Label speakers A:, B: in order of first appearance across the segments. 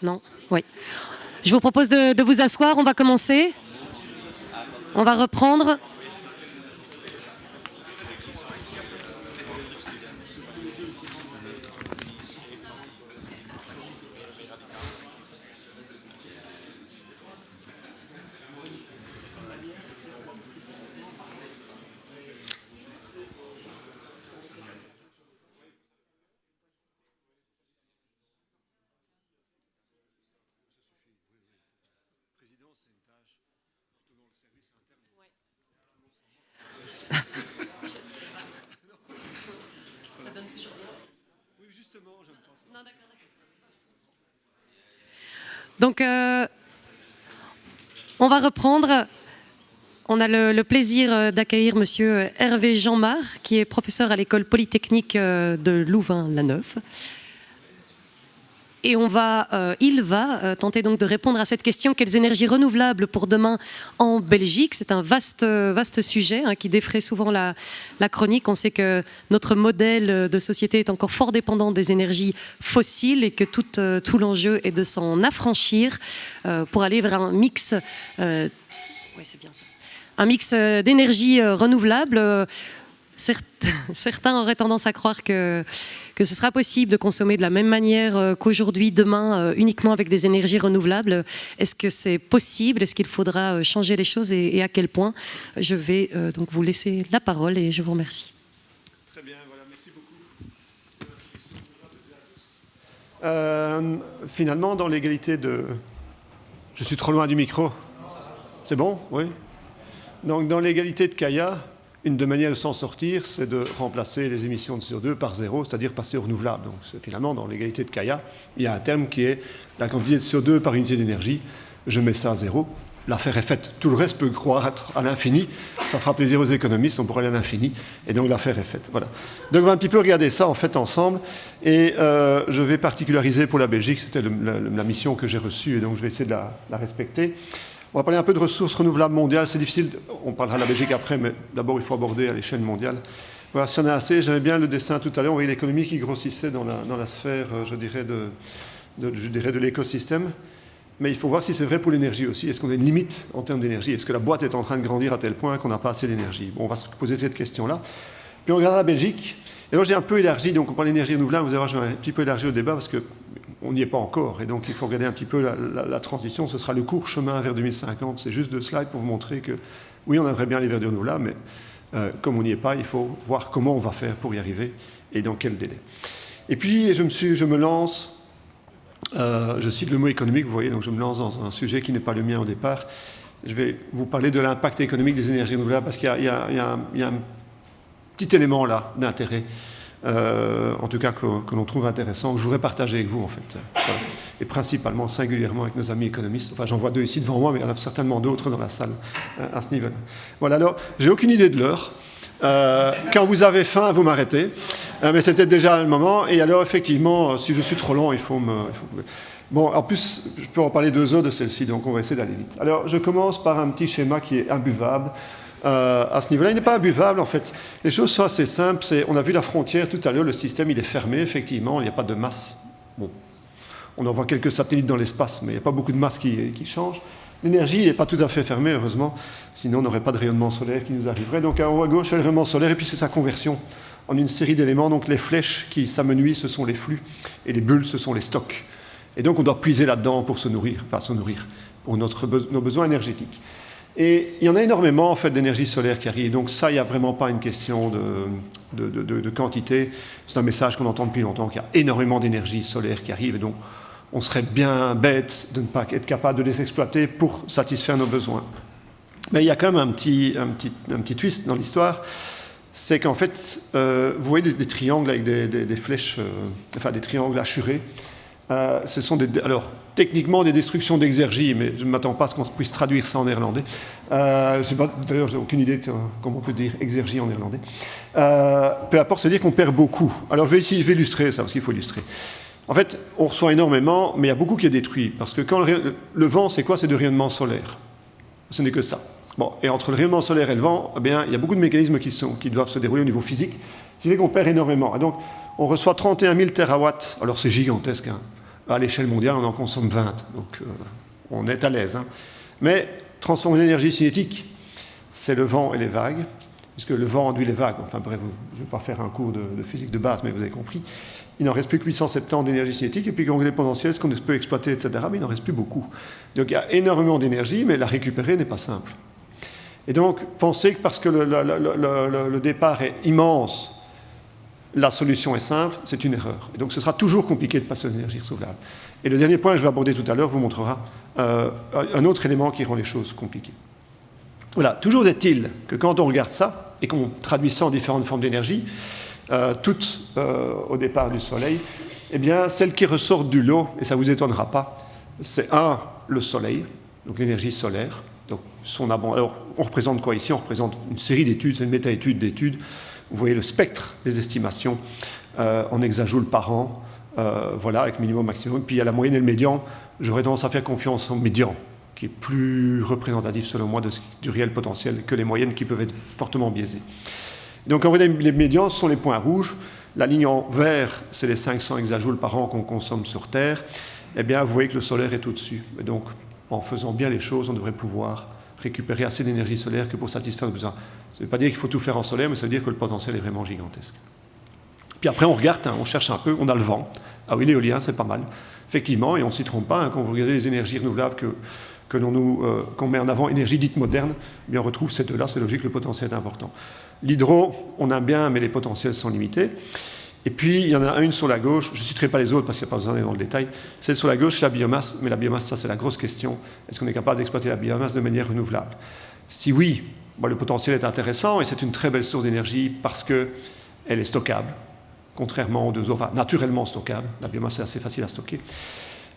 A: Non? Oui. Je vous propose de vous asseoir, on va commencer. On va reprendre. Donc, on va reprendre. On a le plaisir d'accueillir Monsieur Hervé Jeanmar, qui est professeur à l'école polytechnique de Louvain-la-Neuve. Et il va tenter donc de répondre à cette question: quelles énergies renouvelables pour demain en Belgique? C'est un vaste sujet qui défraie souvent la chronique. On sait que notre modèle de société est encore fort dépendant des énergies fossiles et que tout l'enjeu est de s'en affranchir pour aller vers un mix. Ouais, c'est bien ça. Un mix d'énergies renouvelables. Certains auraient tendance à croire que ce sera possible de consommer de la même manière qu'aujourd'hui, demain, uniquement avec des énergies renouvelables. Est-ce que c'est possible? Est-ce qu'il faudra changer les choses et à quel point? Je vais donc vous laisser la parole et je vous remercie.
B: Très bien, voilà, merci beaucoup. Finalement, dans l'égalité de... Je suis trop loin du micro. C'est bon? Oui. Donc, dans l'égalité de Kaya, une des manières de s'en sortir, c'est de remplacer les émissions de CO2 par zéro, c'est-à-dire passer au renouvelable. Donc, finalement, dans l'égalité de Kaya, il y a un terme qui est la quantité de CO2 par unité d'énergie. Je mets ça à zéro. L'affaire est faite. Tout le reste peut croître à l'infini. Ça fera plaisir aux économistes, on pourra aller à l'infini. Et donc, l'affaire est faite. Voilà. Donc, on va un petit peu regarder ça, en fait, ensemble. Et je vais particulariser pour la Belgique. C'était la mission que j'ai reçue, et donc je vais essayer de la respecter. On va parler un peu de ressources renouvelables mondiales. C'est difficile, on parlera de la Belgique après, mais d'abord, il faut aborder à l'échelle mondiale. Voilà, si on a assez, j'aimais bien le dessin tout à l'heure. On voyait l'économie qui grossissait dans la sphère, je dirais, de l'écosystème. Mais il faut voir si c'est vrai pour l'énergie aussi. Est-ce qu'on a une limite en termes d'énergie? Est-ce que la boîte est en train de grandir à tel point qu'on n'a pas assez d'énergie? Bon, on va se poser cette question-là. Puis on regarde la Belgique. Et là, j'ai un peu élargi, donc on parle d'énergie renouvelable. Vous allez voir, je vais un petit peu élargir le débat parce qu'on n'y est pas encore. Et donc, il faut regarder un petit peu la transition. Ce sera le court chemin vers 2050. C'est juste 2 slides pour vous montrer que, oui, on aimerait bien aller vers du renouvelable, mais comme on n'y est pas, il faut voir comment on va faire pour y arriver et dans quel délai. Et puis, je me lance... je cite le mot économique, vous voyez, donc je me lance dans un sujet qui n'est pas le mien au départ. Je vais vous parler de l'impact économique des énergies renouvelables parce qu'il y a un petit élément là d'intérêt, en tout cas que l'on trouve intéressant, que je voudrais partager avec vous en fait. Voilà. Et principalement, singulièrement avec nos amis économistes. Enfin, j'en vois 2 ici devant moi, mais il y en a certainement d'autres dans la salle à ce niveau-là. Voilà, alors, j'ai aucune idée de l'heure. Quand vous avez faim, vous m'arrêtez. Mais c'est peut-être déjà le moment. Et alors, effectivement, si je suis trop long, il faut me... Bon, en plus, je peux en parler 2 heures de celle-ci, donc on va essayer d'aller vite. Alors, je commence par un petit schéma qui est imbuvable. À ce niveau-là, il n'est pas imbuvable, en fait. Les choses sont assez simples. On a vu la frontière tout à l'heure. Le système, il est fermé, effectivement. Il n'y a pas de masse. Bon, on envoie quelques satellites dans l'espace, mais il n'y a pas beaucoup de masse qui change. L'énergie n'est pas tout à fait fermée, heureusement. Sinon, on n'aurait pas de rayonnement solaire qui nous arriverait. Donc, en haut à gauche, il y a le rayonnement solaire, et puis c'est sa conversion en une série d'éléments. Donc, les flèches qui s'amenuisent, ce sont les flux, et les bulles, ce sont les stocks. Et donc, on doit puiser là-dedans pour se nourrir, pour nos besoins énergétiques. Et il y en a énormément, en fait, d'énergie solaire qui arrive. Donc ça, il n'y a vraiment pas une question de quantité. C'est un message qu'on entend depuis longtemps, qu'il y a énormément d'énergie solaire qui arrive. Et donc, on serait bien bête de ne pas être capable de les exploiter pour satisfaire nos besoins. Mais il y a quand même un petit twist dans l'histoire. C'est qu'en fait, vous voyez des triangles avec des flèches, enfin des triangles hachurés. Ce sont alors, techniquement des destructions d'exergie, mais je ne m'attends pas à ce qu'on puisse traduire ça en néerlandais. D'ailleurs, je n'ai aucune idée de comment on peut dire exergie en néerlandais. Peu importe, ça veut dire qu'on perd beaucoup. Alors, je vais illustrer ça, parce qu'il faut illustrer. En fait, on reçoit énormément, mais il y a beaucoup qui est détruit. Parce que quand le vent, c'est quoi? C'est du rayonnement solaire. Ce n'est que ça. Bon, et entre le rayonnement solaire et le vent, eh bien, il y a beaucoup de mécanismes qui doivent se dérouler au niveau physique. Ce qui fait qu'on perd énormément. Et donc, on reçoit 31 000 terawatts. Alors, c'est gigantesque, hein. À l'échelle mondiale, on en consomme 20. Donc, on est à l'aise. Hein. Mais transformer l'énergie cinétique, c'est le vent et les vagues, puisque le vent induit les vagues. Enfin bref, je ne vais pas faire un cours de physique de base, mais vous avez compris. Il n'en reste plus que 870 d'énergie cinétique, et puis quand on a les potentiels, ce qu'on peut exploiter, etc., mais il n'en reste plus beaucoup. Donc il y a énormément d'énergie, mais la récupérer n'est pas simple. Et donc, pensez que parce que le départ est immense, la solution est simple, c'est une erreur. Et donc ce sera toujours compliqué de passer aux énergies renouvelables. Et le dernier point que je vais aborder tout à l'heure vous montrera un autre élément qui rend les choses compliquées. Voilà, toujours est-il que quand on regarde ça, et qu'on traduit ça en différentes formes d'énergie, toutes au départ du Soleil, eh bien, celles qui ressortent du lot, et ça ne vous étonnera pas, c'est le Soleil, donc l'énergie solaire. Donc, alors, on représente quoi ici? On représente une série d'études, c'est une méta-étude d'études. Vous voyez le spectre des estimations en hexajoules par an, voilà, avec minimum, maximum. Puis il y a la moyenne et le médian. J'aurais tendance à faire confiance au médian, qui est plus représentatif, selon moi, du réel potentiel que les moyennes qui peuvent être fortement biaisées. Donc, quand vous voyez les médians, ce sont les points rouges. La ligne en vert, c'est les 500 hexajoules par an qu'on consomme sur Terre. Eh bien, vous voyez que le solaire est au-dessus. Et donc, en faisant bien les choses, on devrait pouvoir récupérer assez d'énergie solaire que pour satisfaire nos besoins. Ça ne veut pas dire qu'il faut tout faire en solaire, mais ça veut dire que le potentiel est vraiment gigantesque. Puis après, on regarde, on cherche un peu, on a le vent. Ah oui, l'éolien, c'est pas mal. Effectivement, et on ne s'y trompe pas, quand vous regardez les énergies renouvelables qu'on met en avant, énergie dite moderne, eh bien on retrouve ces deux-là, c'est logique, le potentiel est important. L'hydro, on aime bien, mais les potentiels sont limités. Et puis, il y en a une sur la gauche, je ne citerai pas les autres parce qu'il n'y a pas besoin d'aller dans le détail. Celle sur la gauche, c'est la biomasse, mais la biomasse, ça c'est la grosse question. Est-ce qu'on est capable d'exploiter la biomasse de manière renouvelable? Si oui, le potentiel est intéressant et c'est une très belle source d'énergie parce qu'elle est stockable, contrairement aux deux autres, enfin, naturellement stockable. La biomasse est assez facile à stocker.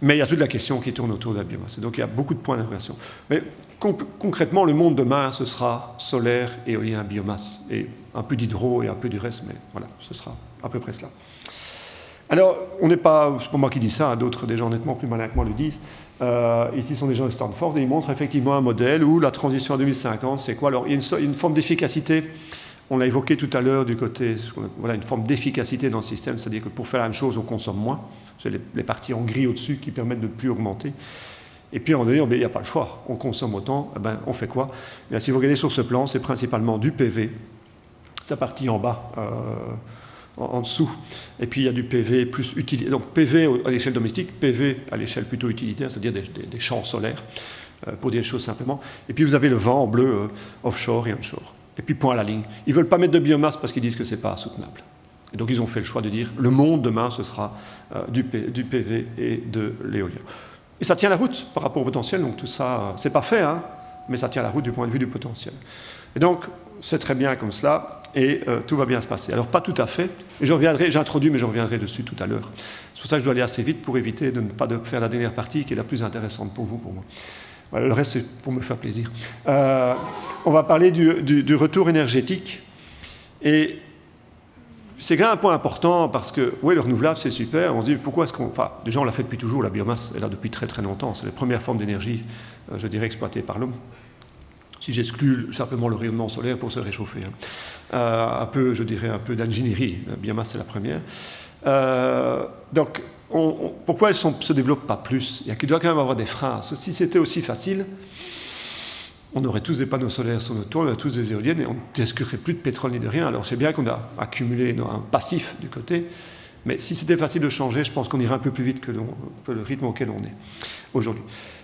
B: Mais il y a toute la question qui tourne autour de la biomasse. Et donc il y a beaucoup de points d'interrogation. Mais concrètement, le monde demain, ce sera solaire, éolien, biomasse, et un peu d'hydro et un peu du reste, mais voilà, ce sera à peu près cela. Alors, on n'est pas, c'est pas moi qui dis ça, d'autres, des gens nettement plus malins que moi le disent. Ici, ce sont des gens de Stanford, et ils montrent effectivement un modèle où la transition à 2050, c'est quoi? Alors, il y a une forme d'efficacité. On l'a évoqué tout à l'heure du côté, voilà, une forme d'efficacité dans le système, c'est-à-dire que pour faire la même chose, on consomme moins. C'est les parties en gris au-dessus qui permettent de ne plus augmenter. Et puis, on dit, il n'y a pas le choix, on consomme autant, eh ben, on fait quoi? Bien, si vous regardez sur ce plan, c'est principalement du PV, sa partie en bas, en dessous. Et puis, il y a du PV plus utilitaire. Donc, PV à l'échelle domestique, PV à l'échelle plutôt utilitaire, c'est-à-dire des champs solaires, pour dire les choses simplement. Et puis, vous avez le vent en bleu, offshore et onshore. Et puis, point à la ligne. Ils ne veulent pas mettre de biomasse parce qu'ils disent que ce n'est pas soutenable. Et donc, ils ont fait le choix de dire le monde, demain, ce sera du PV et de l'éolien. Et ça tient la route par rapport au potentiel. Donc, tout ça, c'est pas fait, hein, mais ça tient la route du point de vue du potentiel. Et donc, c'est très bien comme cela, et tout va bien se passer. Alors, pas tout à fait. Et j'introduis, mais je reviendrai dessus tout à l'heure. C'est pour ça que je dois aller assez vite pour éviter de ne pas faire la dernière partie qui est la plus intéressante pour vous, pour moi. Voilà, le reste, c'est pour me faire plaisir. On va parler du retour énergétique. Et c'est quand même un point important parce que, oui, le renouvelable, c'est super. On se dit, pourquoi est-ce qu'on... Enfin, déjà, on l'a fait depuis toujours, la biomasse, elle est là depuis très très longtemps. C'est la première forme d'énergie, je dirais, exploitée par l'homme. Si j'exclus simplement le rayonnement solaire pour se réchauffer. Hein. Un peu, je dirais, un peu d'ingénierie. La biomasse, c'est la première. Donc, pourquoi elles ne se développent pas plus? Il doit quand même avoir des freins. Si c'était aussi facile, on aurait tous des panneaux solaires sur nos toits, on aurait tous des éoliennes et on n'exclurait plus de pétrole ni de rien. Alors c'est bien qu'on a accumulé un passif du côté, mais si c'était facile de changer, je pense qu'on irait un peu plus vite que le rythme auquel on est aujourd'hui.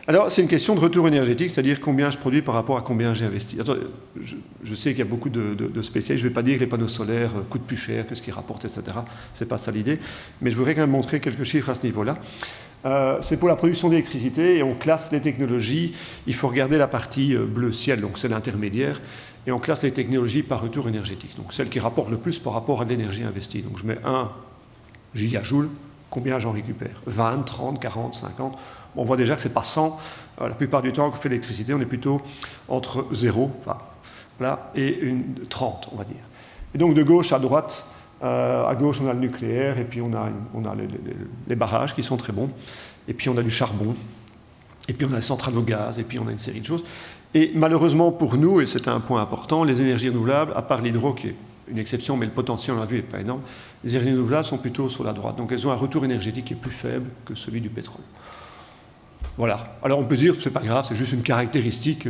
B: Alors c'est une question de retour énergétique, c'est-à-dire combien je produis par rapport à combien j'ai investi. Attends, je sais qu'il y a beaucoup de spécialistes, je ne vais pas dire que les panneaux solaires coûtent plus cher que ce qu'ils rapportent, etc. Ce n'est pas ça l'idée, mais je voudrais quand même montrer quelques chiffres à ce niveau-là. C'est pour la production d'électricité et on classe les technologies. Il faut regarder la partie bleu ciel, donc c'est l'intermédiaire, et on classe les technologies par retour énergétique, donc celles qui rapportent le plus par rapport à l'énergie investie. Donc je mets 1 gigajoule, combien j'en récupère? 20, 30, 40, 50. On voit déjà que ce n'est pas 100. La plupart du temps, quand on fait l'électricité, on est plutôt entre 0 voilà, et 30, on va dire. Et donc de gauche à droite, à gauche, on a le nucléaire, et puis on a les barrages qui sont très bons, et puis on a du charbon, et puis on a les centrales au gaz, et puis on a une série de choses. Et malheureusement pour nous, et c'est un point important, les énergies renouvelables, à part l'hydro qui est une exception, mais le potentiel, on l'a vu, n'est pas énorme. Les énergies renouvelables sont plutôt sur la droite. Donc elles ont un retour énergétique qui est plus faible que celui du pétrole. Voilà. Alors on peut dire que ce n'est pas grave, c'est juste une caractéristique,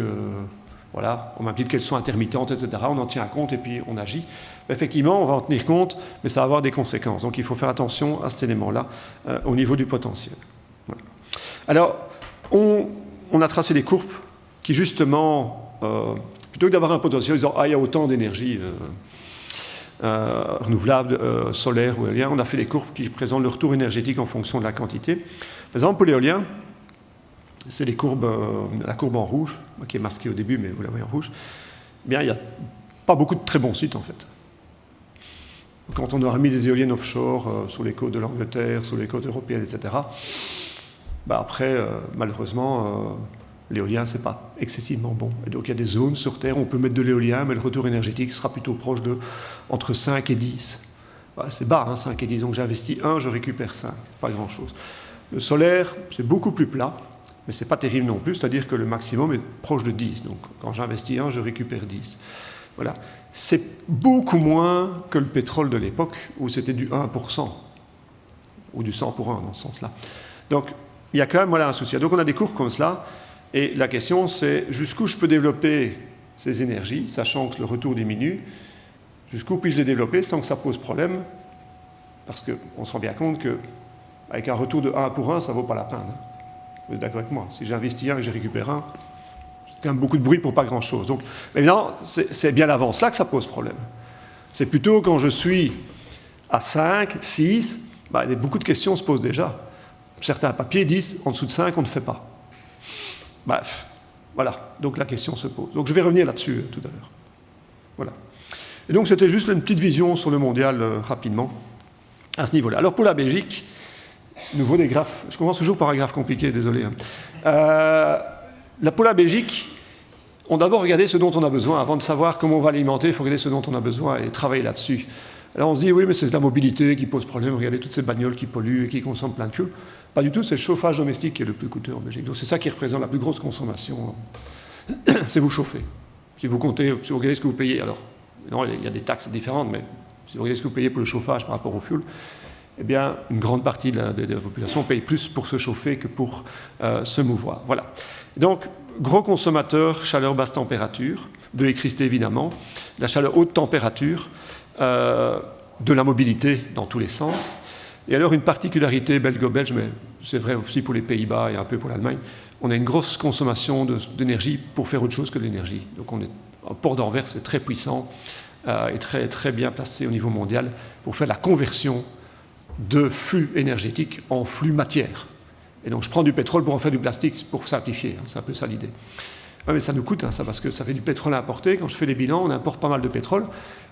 B: voilà, on m'indique qu'elles sont intermittentes, etc. On en tient compte et puis on agit. Effectivement, on va en tenir compte, mais ça va avoir des conséquences. Donc il faut faire attention à cet élément-là au niveau du potentiel. Voilà. Alors, on a tracé des courbes qui, justement, plutôt que d'avoir un potentiel en disant « Ah, il y a autant d'énergie renouvelable, solaire ou éolien », on a fait des courbes qui présentent le retour énergétique en fonction de la quantité. Par exemple, pour l'éolien, c'est les courbes, la courbe en rouge, qui est masquée au début, mais vous la voyez en rouge. Eh bien, il n'y a pas beaucoup de très bons sites, en fait. Quand on aura mis des éoliennes offshore sur les côtes de l'Angleterre, sur les côtes européennes, etc., bah après, malheureusement, l'éolien, ce n'est pas excessivement bon. Et donc, il y a des zones sur Terre où on peut mettre de l'éolien, mais le retour énergétique sera plutôt proche de entre 5 et 10. Bah, c'est bas, hein, 5 et 10. Donc, j'investis 1, je récupère 5. Pas grand-chose. Le solaire, c'est beaucoup plus plat, mais ce n'est pas terrible non plus, c'est-à-dire que le maximum est proche de 10. Donc, quand j'investis 1, je récupère 10. Voilà. C'est beaucoup moins que le pétrole de l'époque, où c'était du 1%, ou du 100 pour 1, dans ce sens-là. Donc, il y a quand même un souci. Donc, on a des courbes comme cela, et la question, c'est jusqu'où je peux développer ces énergies, sachant que le retour diminue, jusqu'où puis-je les développer sans que ça pose problème, parce qu'on se rend bien compte qu'avec un retour de 1 pour 1, ça ne vaut pas la peine. Hein. Vous êtes d'accord avec moi? Si j'investis 1 et que je récupère 1, c'est quand même beaucoup de bruit pour pas grand-chose. Donc, évidemment, c'est bien l'avance là que ça pose problème. C'est plutôt quand je suis à 5, 6, bah, beaucoup de questions se posent déjà. Certains papiers disent, en dessous de 5, on ne fait pas. Bref, voilà, donc la question se pose. Donc je vais revenir là-dessus tout à l'heure. Voilà. Et donc c'était juste une petite vision sur le mondial rapidement, à ce niveau-là. Alors pour la Belgique, nouveau des graphes, je commence toujours par un graphe compliqué, désolé. Pour la Belgique, on doit d'abord regarder ce dont on a besoin. Avant de savoir comment on va l'alimenter, il faut regarder ce dont on a besoin et travailler là-dessus. Alors on se dit, oui, mais c'est la mobilité qui pose problème. Regardez toutes ces bagnoles qui polluent et qui consomment plein de fuel. Pas du tout, c'est le chauffage domestique qui est le plus coûteux en Belgique. Donc c'est ça qui représente la plus grosse consommation. C'est vous chauffer. Si vous comptez, si vous regardez ce que vous payez, alors, non, il y a des taxes différentes, mais si vous regardez ce que vous payez pour le chauffage par rapport au fuel, eh bien, une grande partie de la population paye plus pour se chauffer que pour se mouvoir. Voilà. Donc, gros consommateur, chaleur basse température, de l'électricité évidemment, de la chaleur haute température, de la mobilité dans tous les sens. Et alors, une particularité belgo-belge, mais c'est vrai aussi pour les Pays-Bas et un peu pour l'Allemagne, on a une grosse consommation d'énergie pour faire autre chose que de l'énergie. Donc, Port d'Anvers est très puissant et très, très bien placé au niveau mondial pour faire la conversion de flux énergétiques en flux matière. Et donc, je prends du pétrole pour en faire du plastique, pour simplifier. Hein, c'est un peu ça l'idée. Ouais, mais ça nous coûte, hein, ça, parce que ça fait du pétrole importé. Quand je fais les bilans, on importe pas mal de pétrole.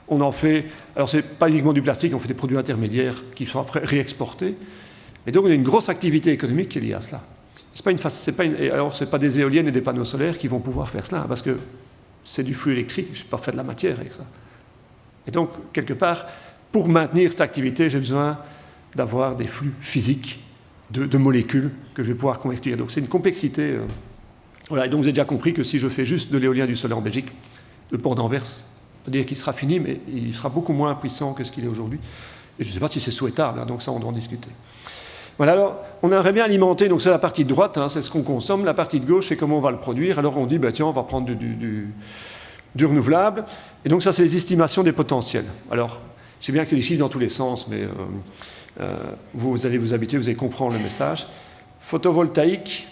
B: On en fait, alors c'est pas uniquement du plastique, on fait des produits intermédiaires qui sont après réexportés. Et donc on a une grosse activité économique qui est liée à cela. Alors c'est pas des éoliennes et des panneaux solaires qui vont pouvoir faire cela, hein, parce que c'est du flux électrique, je ne peux pas faire de la matière avec ça. Et donc, quelque part, pour maintenir cette activité, j'ai besoin d'avoir des flux physiques de molécules que je vais pouvoir convertir. Donc c'est une complexité. Voilà. Et donc vous avez déjà compris que si je fais juste de l'éolien du solaire en Belgique, le port d'Anvers, on peut dire qu'il sera fini, mais il sera beaucoup moins puissant que ce qu'il est aujourd'hui. Et je ne sais pas si c'est souhaitable, hein, donc ça on doit en discuter. Voilà, alors on aimerait bien alimenter, donc c'est la partie de droite, hein, c'est ce qu'on consomme, la partie de gauche c'est comment on va le produire. Alors on dit, bah, tiens, on va prendre du renouvelable, et donc ça c'est les estimations des potentiels. Alors, je sais bien que c'est des chiffres dans tous les sens, mais vous allez vous habituer, vous allez comprendre le message. Photovoltaïque,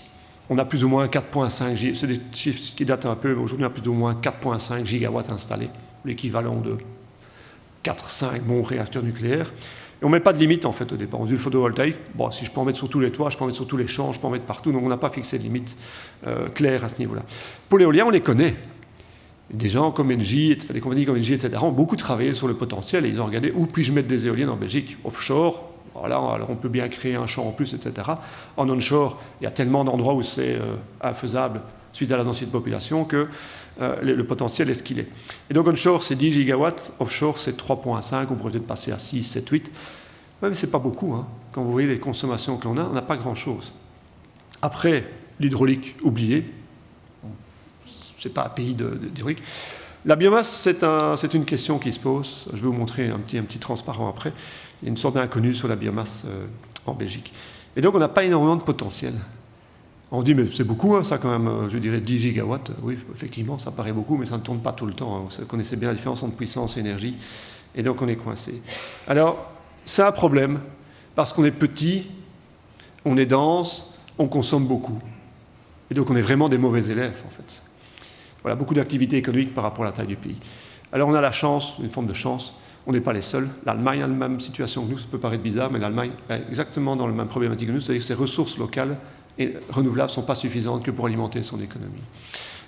B: on a plus ou moins 4,5 gigawatts, c'est des chiffres qui datent un peu, mais aujourd'hui on a plus ou moins 4,5 gigawatts installés, l'équivalent de 4-5 bons réacteurs nucléaires. Et on ne met pas de limite en fait au départ. On dit le photovoltaïque, bon, si je peux en mettre sur tous les toits, je peux en mettre sur tous les champs, je peux en mettre partout, donc on n'a pas fixé de limite claire à ce niveau-là. Pour l'éolien, on les connaît. Des gens comme Engie, des compagnies comme Engie, etc., ont beaucoup travaillé sur le potentiel et ils ont regardé où puis-je mettre des éoliennes en Belgique, offshore. Voilà, alors on peut bien créer un champ en plus, etc. En onshore, il y a tellement d'endroits où c'est infaisable suite à la densité de population que le potentiel est ce qu'il est. Et donc onshore, c'est 10 gigawatts, offshore, c'est 3,5, on pourrait peut-être passer à 6, 7, 8. Ouais, mais ce n'est pas beaucoup. Hein. Quand vous voyez les consommations que l'on a, on n'a pas grand-chose. Après, l'hydraulique, oublié. Ce n'est pas un pays d'hydraulique. La biomasse, c'est une question qui se pose. Je vais vous montrer un petit transparent après. Il y a une sorte d'inconnu sur la biomasse en Belgique. Et donc, on n'a pas énormément de potentiel. On dit, mais c'est beaucoup, hein, ça quand même, je dirais 10 gigawatts. Oui, effectivement, ça paraît beaucoup, mais ça ne tourne pas tout le temps. Hein. Vous connaissez bien la différence entre puissance et énergie. Et donc, on est coincé. Alors, c'est un problème, parce qu'on est petit, on est dense, on consomme beaucoup. Et donc, on est vraiment des mauvais élèves, en fait. Voilà, beaucoup d'activités économiques par rapport à la taille du pays. Alors, on a la chance, une forme de chance, on n'est pas les seuls. L'Allemagne a la même situation que nous, ça peut paraître bizarre, mais l'Allemagne est exactement dans la même problématique que nous, c'est-à-dire que ses ressources locales et renouvelables ne sont pas suffisantes que pour alimenter son économie.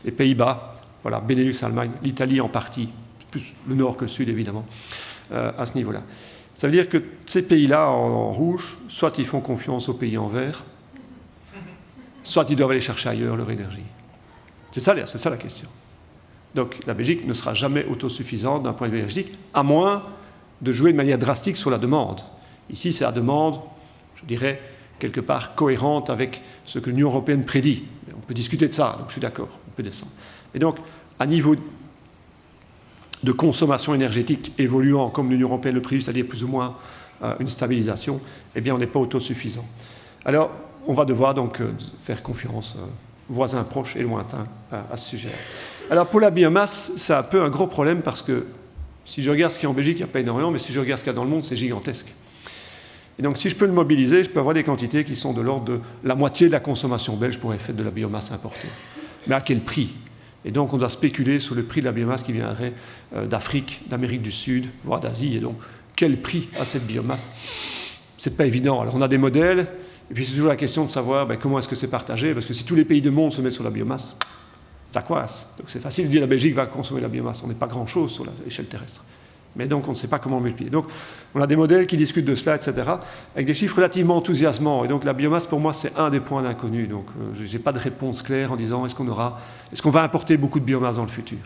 B: Les Pays-Bas, voilà, Benelux, Allemagne, l'Italie en partie, plus le nord que le sud évidemment, à ce niveau-là. Ça veut dire que ces pays-là en rouge, soit ils font confiance aux pays en vert, soit ils doivent aller chercher ailleurs leur énergie. C'est ça la question. Donc la Belgique ne sera jamais autosuffisante d'un point de vue énergétique, à moins de jouer de manière drastique sur la demande. Ici, c'est la demande, je dirais, quelque part cohérente avec ce que l'Union européenne prédit. On peut discuter de ça, donc je suis d'accord, on peut descendre. Et donc, à niveau de consommation énergétique évoluant comme l'Union européenne le prédit, c'est-à-dire plus ou moins une stabilisation, eh bien, on n'est pas autosuffisant. Alors, on va devoir donc faire confiance voisins proches et lointains à ce sujet. Alors, pour la biomasse, c'est un peu un gros problème parce que si je regarde ce qu'il y a en Belgique, il n'y a pas énormément, mais si je regarde ce qu'il y a dans le monde, c'est gigantesque. Et donc, si je peux le mobiliser, je peux avoir des quantités qui sont de l'ordre de la moitié de la consommation belge pour effet de la biomasse importée. Mais à quel prix? Et donc, on doit spéculer sur le prix de la biomasse qui viendrait d'Afrique, d'Amérique du Sud, voire d'Asie. Et donc, quel prix a cette biomasse? C'est pas évident. Alors, on a des modèles, et puis c'est toujours la question de savoir comment est-ce que c'est partagé, parce que si tous les pays du monde se mettent sur la biomasse, ça coince. Donc, c'est facile de dire que la Belgique va consommer la biomasse. On n'est pas grand-chose sur l'échelle terrestre. Mais donc, on ne sait pas comment multiplier. Donc, on a des modèles qui discutent de cela, etc., avec des chiffres relativement enthousiasmants. Et donc, la biomasse, pour moi, c'est un des points d'inconnu. Donc, je n'ai pas de réponse claire en disant est-ce qu'on va importer beaucoup de biomasse dans le futur?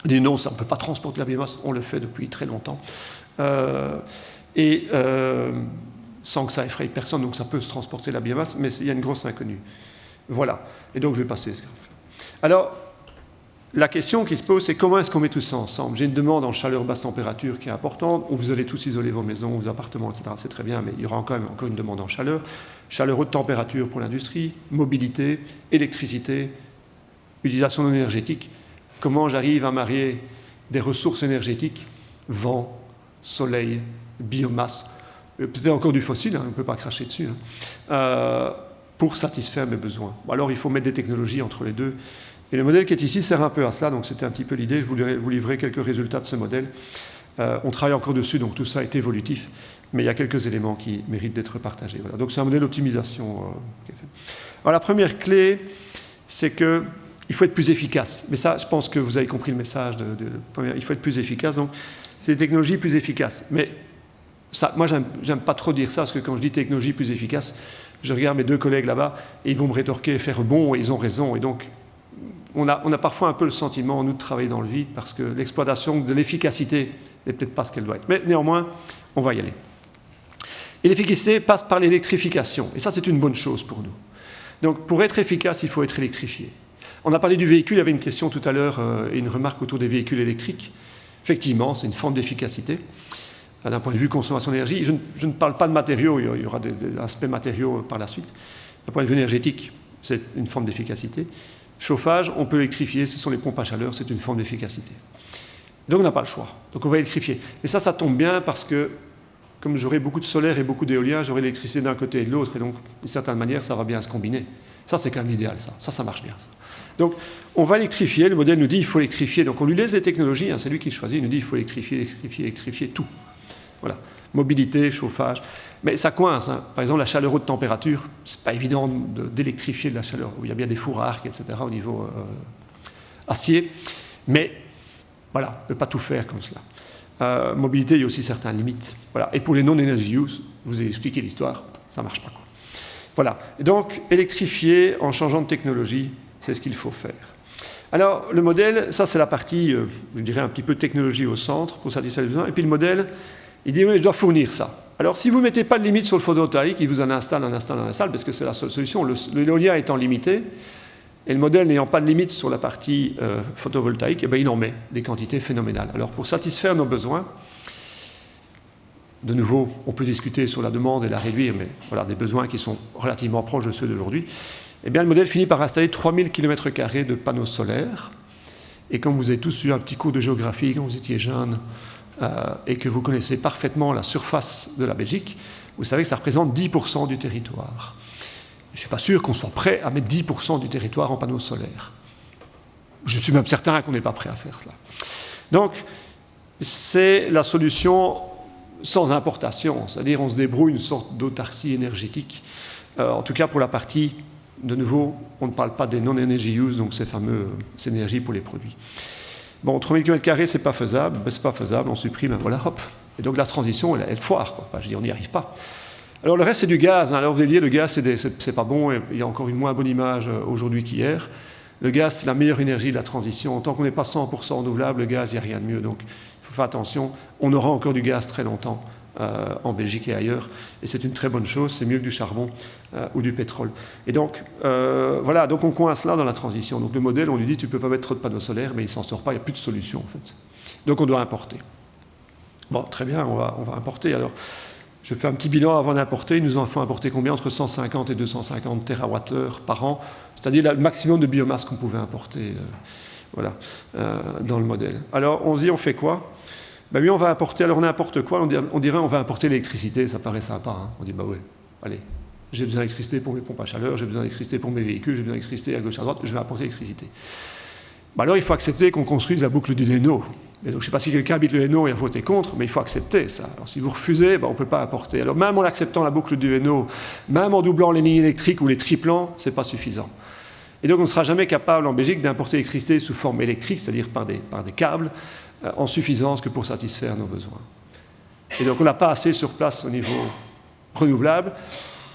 B: On dit non, on ne peut pas transporter la biomasse. On le fait depuis très longtemps. Sans que ça effraie personne. Donc, ça peut se transporter la biomasse, mais il y a une grosse inconnue. Voilà. Et donc, je vais passer ce graphe. Alors, la question qui se pose, c'est comment est-ce qu'on met tout ça ensemble? J'ai une demande en chaleur basse température qui est importante. Vous allez tous isoler vos maisons, vos appartements, etc. C'est très bien, mais il y aura quand même encore une demande en chaleur. Chaleur haute température pour l'industrie, mobilité, électricité, utilisation non énergétique. Comment j'arrive à marier des ressources énergétiques, vent, soleil, biomasse, peut-être encore du fossile, on ne peut pas cracher dessus, pour satisfaire mes besoins. Alors il faut mettre des technologies entre les deux. Et le modèle qui est ici sert un peu à cela, donc c'était un petit peu l'idée, je voulais vous livrer quelques résultats de ce modèle. On travaille encore dessus, donc tout ça est évolutif, mais il y a quelques éléments qui méritent d'être partagés. Voilà. Donc c'est un modèle d'optimisation qui est fait. Alors la première clé, c'est qu'il faut être plus efficace. Mais ça, je pense que vous avez compris le message. Il faut être plus efficace, donc c'est des technologies plus efficaces. Mais ça, moi, j'aime pas trop dire ça, parce que quand je dis technologie plus efficace, je regarde mes deux collègues là-bas, et ils vont me rétorquer et faire bon, et ils ont raison, et donc on a parfois un peu le sentiment, nous, de travailler dans le vide, parce que l'exploitation de l'efficacité n'est peut-être pas ce qu'elle doit être. Mais néanmoins, on va y aller. Et l'efficacité passe par l'électrification. Et ça, c'est une bonne chose pour nous. Donc, pour être efficace, il faut être électrifié. On a parlé du véhicule, il y avait une question tout à l'heure et une remarque autour des véhicules électriques. Effectivement, c'est une forme d'efficacité. D'un point de vue consommation d'énergie, je ne parle pas de matériaux, il y aura des aspects matériaux par la suite. D'un point de vue énergétique, c'est une forme d'efficacité. Chauffage, on peut électrifier, ce sont les pompes à chaleur, c'est une forme d'efficacité. Donc on n'a pas le choix, donc on va électrifier. Et ça tombe bien parce que, comme j'aurai beaucoup de solaire et beaucoup d'éolien, j'aurai l'électricité d'un côté et de l'autre, et donc d'une certaine manière, ça va bien se combiner. Ça, c'est quand même l'idéal, ça marche bien. Ça. Donc on va électrifier, le modèle nous dit qu'il faut électrifier, donc on lui laisse les technologies, c'est lui qui choisit, il nous dit qu'il faut électrifier tout. Voilà, mobilité, chauffage. Mais ça coince. Par exemple, la chaleur haute température, c'est pas évident d'électrifier de la chaleur. Il y a bien des fours à arc, etc. au niveau acier. Mais voilà, on ne peut pas tout faire comme cela. Mobilité, il y a aussi certaines limites. Voilà. Et pour les non-energy use, je vous ai expliqué l'histoire, ça ne marche pas. Voilà. Et donc, électrifier en changeant de technologie, c'est ce qu'il faut faire. Alors, le modèle, ça c'est la partie, je dirais, un petit peu technologie au centre pour satisfaire les besoins. Et puis le modèle, il dit, oui, je dois fournir ça. Alors, si vous ne mettez pas de limite sur le photovoltaïque, il vous en installe, parce que c'est la seule solution. L'éolien étant limité, Et le modèle n'ayant pas de limite sur la partie photovoltaïque, eh bien, il en met des quantités phénoménales. Alors pour satisfaire nos besoins, de nouveau, on peut discuter sur la demande et la réduire, mais voilà, des besoins qui sont relativement proches de ceux d'aujourd'hui, eh bien, le modèle finit par installer 3000 km² de panneaux solaires. Et comme vous avez tous eu un petit cours de géographie quand vous étiez jeune, et que vous connaissez parfaitement la surface de la Belgique, vous savez que ça représente 10% du territoire. Je ne suis pas sûr qu'on soit prêt à mettre 10% du territoire en panneaux solaires. Je suis même certain qu'on n'est pas prêt à faire cela. Donc, c'est la solution sans importation, c'est-à-dire on se débrouille une sorte d'autarcie énergétique. En tout cas, pour la partie, de nouveau, on ne parle pas des non-energy use, donc ces énergies pour les produits. Bon, 3000 km², c'est pas faisable, on supprime, voilà, hop. Et donc la transition, elle foire, quoi. Enfin, je dis, on n'y arrive pas. Alors le reste, c'est du gaz. Alors vous allez dire, le gaz, c'est pas bon, et il y a encore une moins bonne image aujourd'hui qu'hier. Le gaz, c'est la meilleure énergie de la transition. Tant qu'on n'est pas 100% renouvelable, le gaz, il n'y a rien de mieux. Donc il faut faire attention, on aura encore du gaz très longtemps en Belgique et ailleurs, et c'est une très bonne chose, c'est mieux que du charbon ou du pétrole. Et donc, voilà, donc on coince là dans la transition. Donc le modèle, on lui dit, tu ne peux pas mettre trop de panneaux solaires, mais il ne s'en sort pas, il n'y a plus de solution en fait. Donc on doit importer. Bon, très bien, on va importer. Alors, je fais un petit bilan avant d'importer. Il nous en faut importer combien? Entre 150 et 250 TWh par an, c'est-à-dire le maximum de biomasse qu'on pouvait importer voilà, dans le modèle. Alors, on se dit, on fait quoi? Ben oui, on va importer. Alors, on importe quoi? On dirait on va importer l'électricité, ça paraît sympa. Hein. On dit, bah ouais, allez, j'ai besoin d'électricité pour mes pompes à chaleur, j'ai besoin d'électricité pour mes véhicules, j'ai besoin d'électricité à gauche, à droite, je vais importer l'électricité. Ben alors, il faut accepter qu'on construise la boucle du Hainaut. Et donc, je ne sais pas si quelqu'un habite le Hainaut et a voté contre, mais il faut accepter ça. Alors, si vous refusez, ben, on ne peut pas importer. Alors, même en acceptant la boucle du Hainaut, même en doublant les lignes électriques ou les triplant, ce n'est pas suffisant. Et donc, on ne sera jamais capable en Belgique d'importer l'électricité sous forme électrique, c'est-à-dire par des câbles, en suffisance que pour satisfaire nos besoins. Et donc, on n'a pas assez sur place au niveau renouvelable.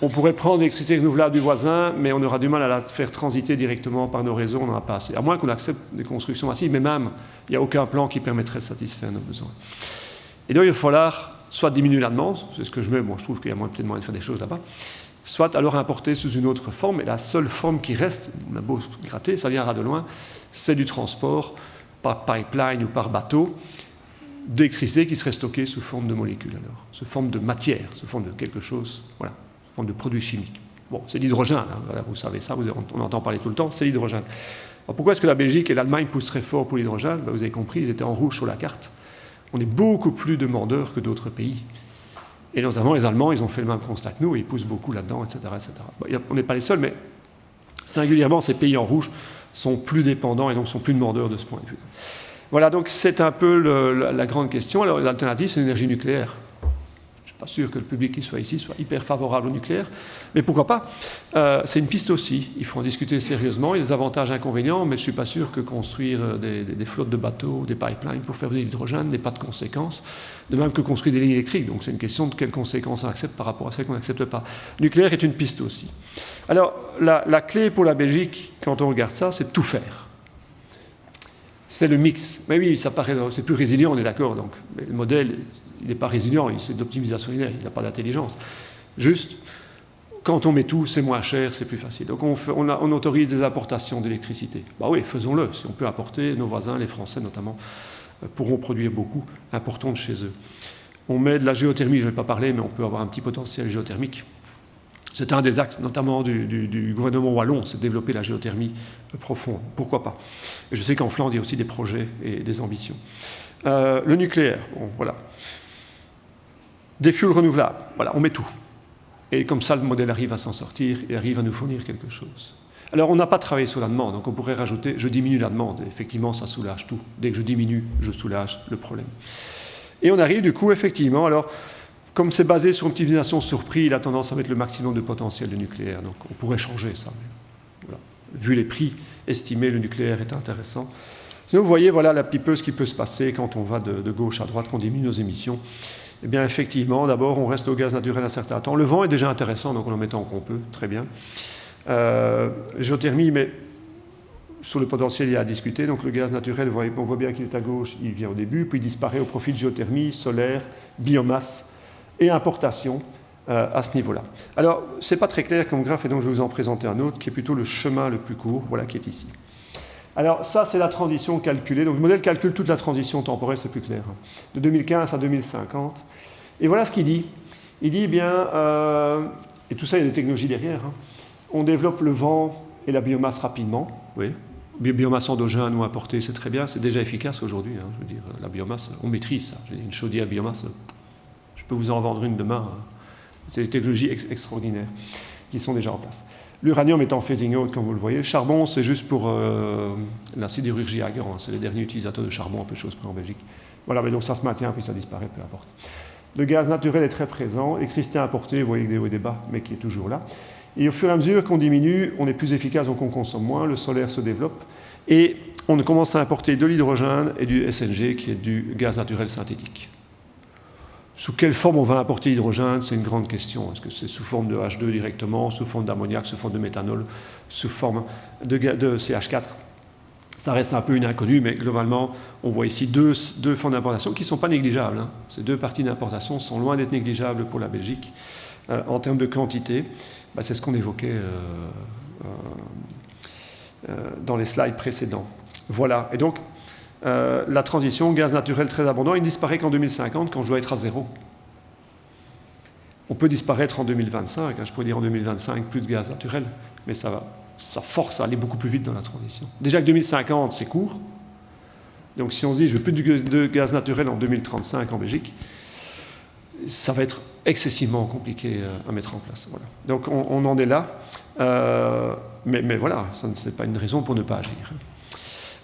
B: On pourrait prendre l'électricité renouvelable du voisin, mais on aura du mal à la faire transiter directement par nos réseaux, on n'en a pas assez. À moins qu'on accepte des constructions massives, mais même, il n'y a aucun plan qui permettrait de satisfaire nos besoins. Et donc, il va falloir soit diminuer la demande, c'est ce que je mets, bon, je trouve qu'il y a peut-être moyen de faire des choses là-bas, soit alors importer sous une autre forme, et la seule forme qui reste, on a beau gratter, ça viendra de loin, c'est du transport par pipeline ou par bateau, d'électricité qui serait stockée sous forme de molécules, alors, sous forme de matière, sous forme de quelque chose, voilà. Forme de produits chimiques. Bon, c'est l'hydrogène, hein, voilà, vous savez ça, on entend parler tout le temps, c'est l'hydrogène. Alors pourquoi est-ce que la Belgique et l'Allemagne poussent très fort pour l'hydrogène? Ben, vous avez compris, ils étaient en rouge sur la carte. On est beaucoup plus demandeurs que d'autres pays. Et notamment les Allemands, ils ont fait le même constat que nous, ils poussent beaucoup là-dedans, etc. etc. Bon, on n'est pas les seuls, mais singulièrement, ces pays en rouge sont plus dépendants et donc sont plus demandeurs de ce point de vue. Voilà, donc c'est un peu la grande question. Alors l'alternative, c'est l'énergie nucléaire. Pas sûr que le public qui soit ici soit hyper favorable au nucléaire, mais pourquoi pas? C'est une piste aussi, il faut en discuter sérieusement, il y a des avantages et inconvénients, mais je ne suis pas sûr que construire des flottes de bateaux, des pipelines pour faire venir l'hydrogène n'ait pas de conséquences, de même que construire des lignes électriques, donc c'est une question de quelles conséquences on accepte par rapport à celles qu'on n'accepte pas. Le nucléaire est une piste aussi. Alors, la clé pour la Belgique, quand on regarde ça, c'est de tout faire. C'est le mix. Mais oui, ça paraît, c'est plus résilient, on est d'accord. Donc, mais le modèle, il n'est pas résilient, c'est d'optimisation linéaire, il n'a pas d'intelligence. Juste, quand on met tout, c'est moins cher, c'est plus facile. Donc, on autorise des importations d'électricité. Bah oui, faisons-le. Si on peut importer, nos voisins, les Français notamment, pourront produire beaucoup. Importons de chez eux. On met de la géothermie, je ne vais pas parler, mais on peut avoir un petit potentiel géothermique. C'est un des axes, notamment du gouvernement wallon, c'est de développer la géothermie profonde. Pourquoi pas? Et je sais qu'en Flandre, il y a aussi des projets et des ambitions. Le nucléaire, bon, voilà. Des fuels renouvelables, voilà, on met tout. Et comme ça, le modèle arrive à s'en sortir et arrive à nous fournir quelque chose. Alors, on n'a pas travaillé sur la demande, donc on pourrait rajouter, je diminue la demande. Et effectivement, ça soulage tout. Dès que je diminue, je soulage le problème. Et on arrive, du coup, effectivement, alors... Comme c'est basé sur une optimisation sur prix, il a tendance à mettre le maximum de potentiel du nucléaire. Donc on pourrait changer ça. Mais voilà. Vu les prix estimés, le nucléaire est intéressant. Sinon, vous voyez, voilà un petit peu ce qui peut se passer quand on va de gauche à droite, qu'on diminue nos émissions. Eh bien, effectivement, d'abord, on reste au gaz naturel un certain temps. Le vent est déjà intéressant, donc on en met tant qu'on peut, très bien. Géothermie, mais sur le potentiel, il y a à discuter. Donc le gaz naturel, on voit bien qu'il est à gauche, il vient au début, puis il disparaît au profit de géothermie, solaire, biomasse, et importation à ce niveau-là. Alors, ce n'est pas très clair comme graphe, et donc je vais vous en présenter un autre, qui est plutôt le chemin le plus court, voilà, qui est ici. Alors, ça, c'est la transition calculée. Donc, le modèle calcule toute la transition temporelle, c'est plus clair, hein, de 2015 à 2050. Et voilà ce qu'il dit. Il dit, eh bien, et tout ça, il y a des technologies derrière, hein, on développe le vent et la biomasse rapidement, oui. Biomasse endogène ou importée, c'est très bien, c'est déjà efficace aujourd'hui. Hein, je veux dire, la biomasse, on maîtrise ça. Je veux dire, une chaudière biomasse, je peux vous en vendre une demain. Hein. C'est des technologies extraordinaires qui sont déjà en place. L'uranium est en phasing out, comme vous le voyez. Le charbon, c'est juste pour la sidérurgie à Guerin. C'est les derniers utilisateurs de charbon, un peu de choses près en Belgique. Voilà, mais donc ça se maintient, puis ça disparaît, peu importe. Le gaz naturel est très présent. L'électricité importée, vous voyez, des hauts et des bas, mais qui est toujours là. Et au fur et à mesure qu'on diminue, on est plus efficace, donc on consomme moins, le solaire se développe, et on commence à importer de l'hydrogène et du SNG, qui est du gaz naturel synthétique. Sous quelle forme on va importer l'hydrogène, c'est une grande question. Est-ce que c'est sous forme de H2 directement, sous forme d'ammoniac, sous forme de méthanol, sous forme de CH4? Ça reste un peu une inconnue, mais globalement, on voit ici deux formes d'importation qui ne sont pas négligeables. Hein. Ces deux parties d'importation sont loin d'être négligeables pour la Belgique. En termes de quantité, bah, c'est ce qu'on évoquait dans les slides précédents. Voilà. Et donc, la transition, gaz naturel très abondant, il disparaît qu'en 2050, quand je dois être à zéro. On peut disparaître en 2025, hein, je pourrais dire en 2025, plus de gaz naturel, mais ça force à aller beaucoup plus vite dans la transition. Déjà que 2050, c'est court. Donc si on se dit, je veux plus de gaz naturel en 2035 en Belgique, ça va être excessivement compliqué à mettre en place. Voilà. Donc on en est là, mais voilà, ça n'est pas une raison pour ne pas agir.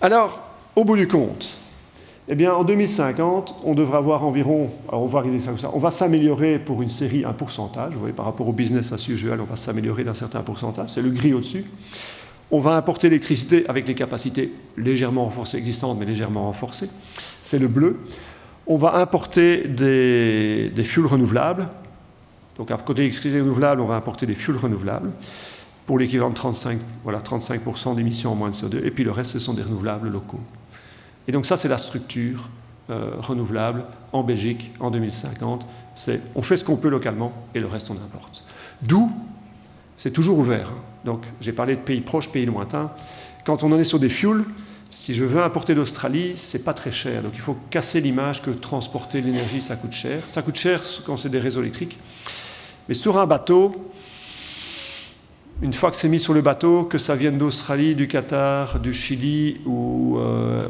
B: Alors, au bout du compte, eh bien, en 2050, on devra avoir environ, alors on va arriver ça comme ça, on va s'améliorer pour une série, un pourcentage, vous voyez, par rapport au business as usual, on va s'améliorer d'un certain pourcentage, c'est le gris au-dessus. On va importer l'électricité avec les capacités légèrement renforcées, existantes, mais légèrement renforcées, c'est le bleu. On va importer des fuels renouvelables. Donc, à côté d'électricité renouvelable, on va importer des fuels renouvelables pour l'équivalent de 35% d'émissions en moins de CO2. Et puis le reste, ce sont des renouvelables locaux. Et donc ça, c'est la structure renouvelable en Belgique en 2050. On fait ce qu'on peut localement et le reste, on importe. D'où, c'est toujours ouvert. Hein. Donc, j'ai parlé de pays proches, pays lointains. Quand on en est sur des fuels, si je veux importer d'Australie, c'est pas très cher. Donc il faut casser l'image que transporter l'énergie, ça coûte cher. Ça coûte cher quand c'est des réseaux électriques. Mais sur un bateau, une fois que c'est mis sur le bateau, que ça vienne d'Australie, du Qatar, du Chili ou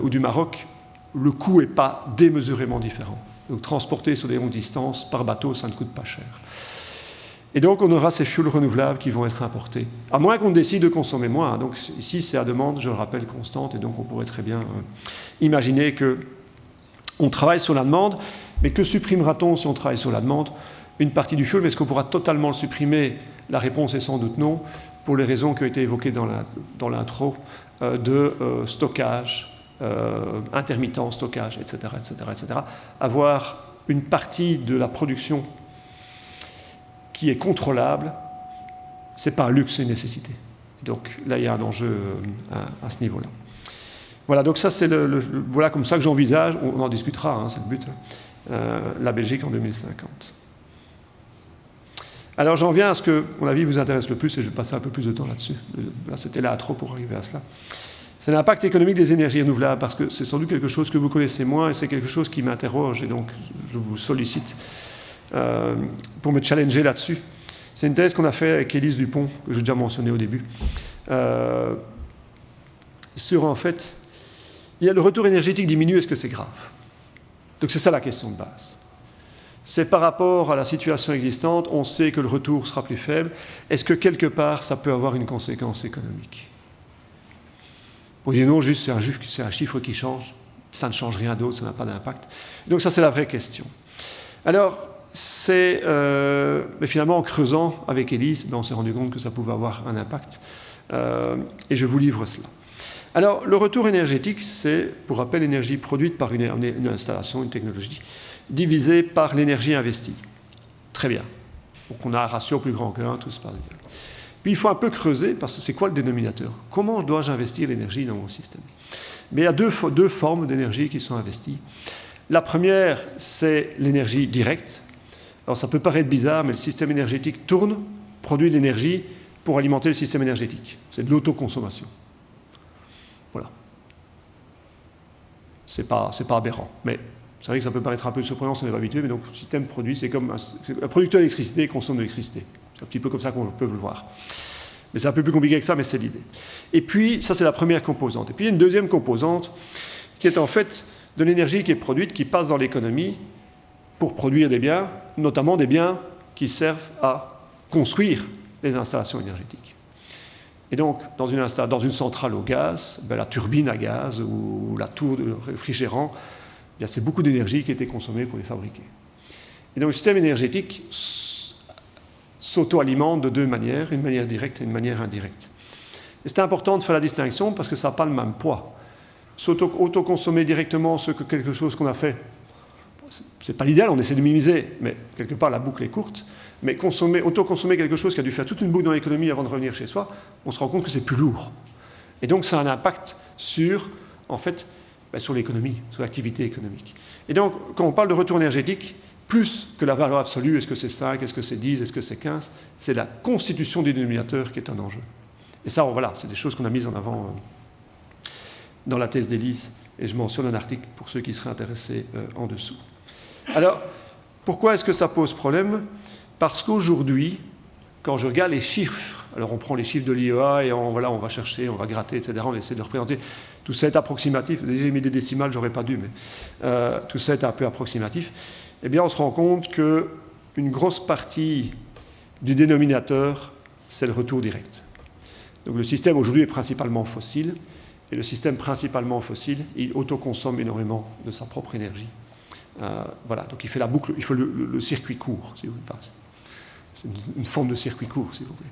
B: du Maroc, le coût n'est pas démesurément différent. Donc transporter sur des longues distances par bateau, ça ne coûte pas cher. Et donc, on aura ces fuels renouvelables qui vont être importés. À moins qu'on décide de consommer moins. Donc, ici, c'est à demande, je le rappelle, constante. Et donc, on pourrait très bien imaginer qu'on travaille sur la demande. Mais que supprimera-t-on si on travaille sur la demande? Une partie du fuel, mais est-ce qu'on pourra totalement le supprimer? La réponse est sans doute non, pour les raisons qui ont été évoquées dans l'intro, de stockage, intermittent stockage, etc., etc., etc. Avoir une partie de la production qui est contrôlable, ce n'est pas un luxe, c'est une nécessité. Donc là, il y a un enjeu à ce niveau-là. Voilà, donc ça, c'est voilà comme ça que j'envisage, on en discutera, hein, c'est le but, la Belgique en 2050. Alors j'en viens à ce que, à mon avis, vous intéresse le plus, et je vais passer un peu plus de temps là-dessus. Là, c'était là trop pour arriver à cela. C'est l'impact économique des énergies renouvelables, parce que c'est sans doute quelque chose que vous connaissez moins, et c'est quelque chose qui m'interroge, et donc je vous sollicite pour me challenger là-dessus. C'est une thèse qu'on a fait avec Élise Dupont, que j'ai déjà mentionné au début, sur, en fait, il y a le retour énergétique diminue, est-ce que c'est grave? Donc c'est ça la question de base. C'est par rapport à la situation existante, on sait que le retour sera plus faible, est-ce que quelque part ça peut avoir une conséquence économique? Pour dire non, juste c'est un chiffre qui change, ça ne change rien d'autre, ça n'a pas d'impact. Donc ça c'est la vraie question. Alors, mais finalement, en creusant avec Élise, on s'est rendu compte que ça pouvait avoir un impact. Et je vous livre cela. Alors, le retour énergétique, c'est, pour rappel, l'énergie produite par une installation, une technologie, divisée par l'énergie investie. Très bien. Donc, on a un ratio plus grand que 1, tout se passe bien. Puis, il faut un peu creuser, parce que c'est quoi le dénominateur? Comment dois-je investir l'énergie dans mon système? Mais il y a deux formes d'énergie qui sont investies. La première, c'est l'énergie directe. Alors ça peut paraître bizarre, mais le système énergétique tourne, produit de l'énergie pour alimenter le système énergétique. C'est de l'autoconsommation. Voilà. C'est pas aberrant, mais c'est vrai que ça peut paraître un peu surprenant si on n'est pas habitué, mais donc le système produit, c'est comme un producteur d'électricité consomme de l'électricité. C'est un petit peu comme ça qu'on peut le voir. Mais c'est un peu plus compliqué que ça, mais c'est l'idée. Et puis, ça c'est la première composante. Et puis il y a une deuxième composante qui est en fait de l'énergie qui est produite, qui passe dans l'économie pour produire des biens, notamment des biens qui servent à construire les installations énergétiques. Et donc, dans une centrale au gaz, la turbine à gaz ou la tour de réfrigérant, c'est beaucoup d'énergie qui a été consommée pour les fabriquer. Et donc, le système énergétique s'auto-alimente de deux manières, une manière directe et une manière indirecte. Et c'est important de faire la distinction parce que ça n'a pas le même poids. S'auto-consommer directement quelque chose qu'on a fait, c'est pas l'idéal, on essaie de minimiser, mais quelque part la boucle est courte. Mais auto-consommer quelque chose qui a dû faire toute une boucle dans l'économie avant de revenir chez soi, on se rend compte que c'est plus lourd. Et donc ça a un impact sur l'économie, sur l'activité économique. Et donc, quand on parle de retour énergétique, plus que la valeur absolue, est-ce que c'est 5, est-ce que c'est 10, est-ce que c'est 15, c'est la constitution des dénominateurs qui est un enjeu. Et ça, voilà, c'est des choses qu'on a mises en avant dans la thèse d'Élise, et je mentionne un article pour ceux qui seraient intéressés en dessous. Alors, pourquoi est-ce que ça pose problème ? Parce qu'aujourd'hui, quand je regarde les chiffres, alors on prend les chiffres de l'IEA et on va chercher, on va gratter, etc., on essaie de représenter, tout ça est approximatif, déjà j'ai mis des décimales, j'aurais pas dû, mais tout ça est un peu approximatif, eh bien on se rend compte qu'une grosse partie du dénominateur, c'est le retour direct. Donc le système aujourd'hui est principalement fossile, et le système principalement fossile, il autoconsomme énormément de sa propre énergie. Voilà, donc il fait la boucle, il faut le circuit court, si vous voulez. Enfin, c'est une forme de circuit court, si vous voulez.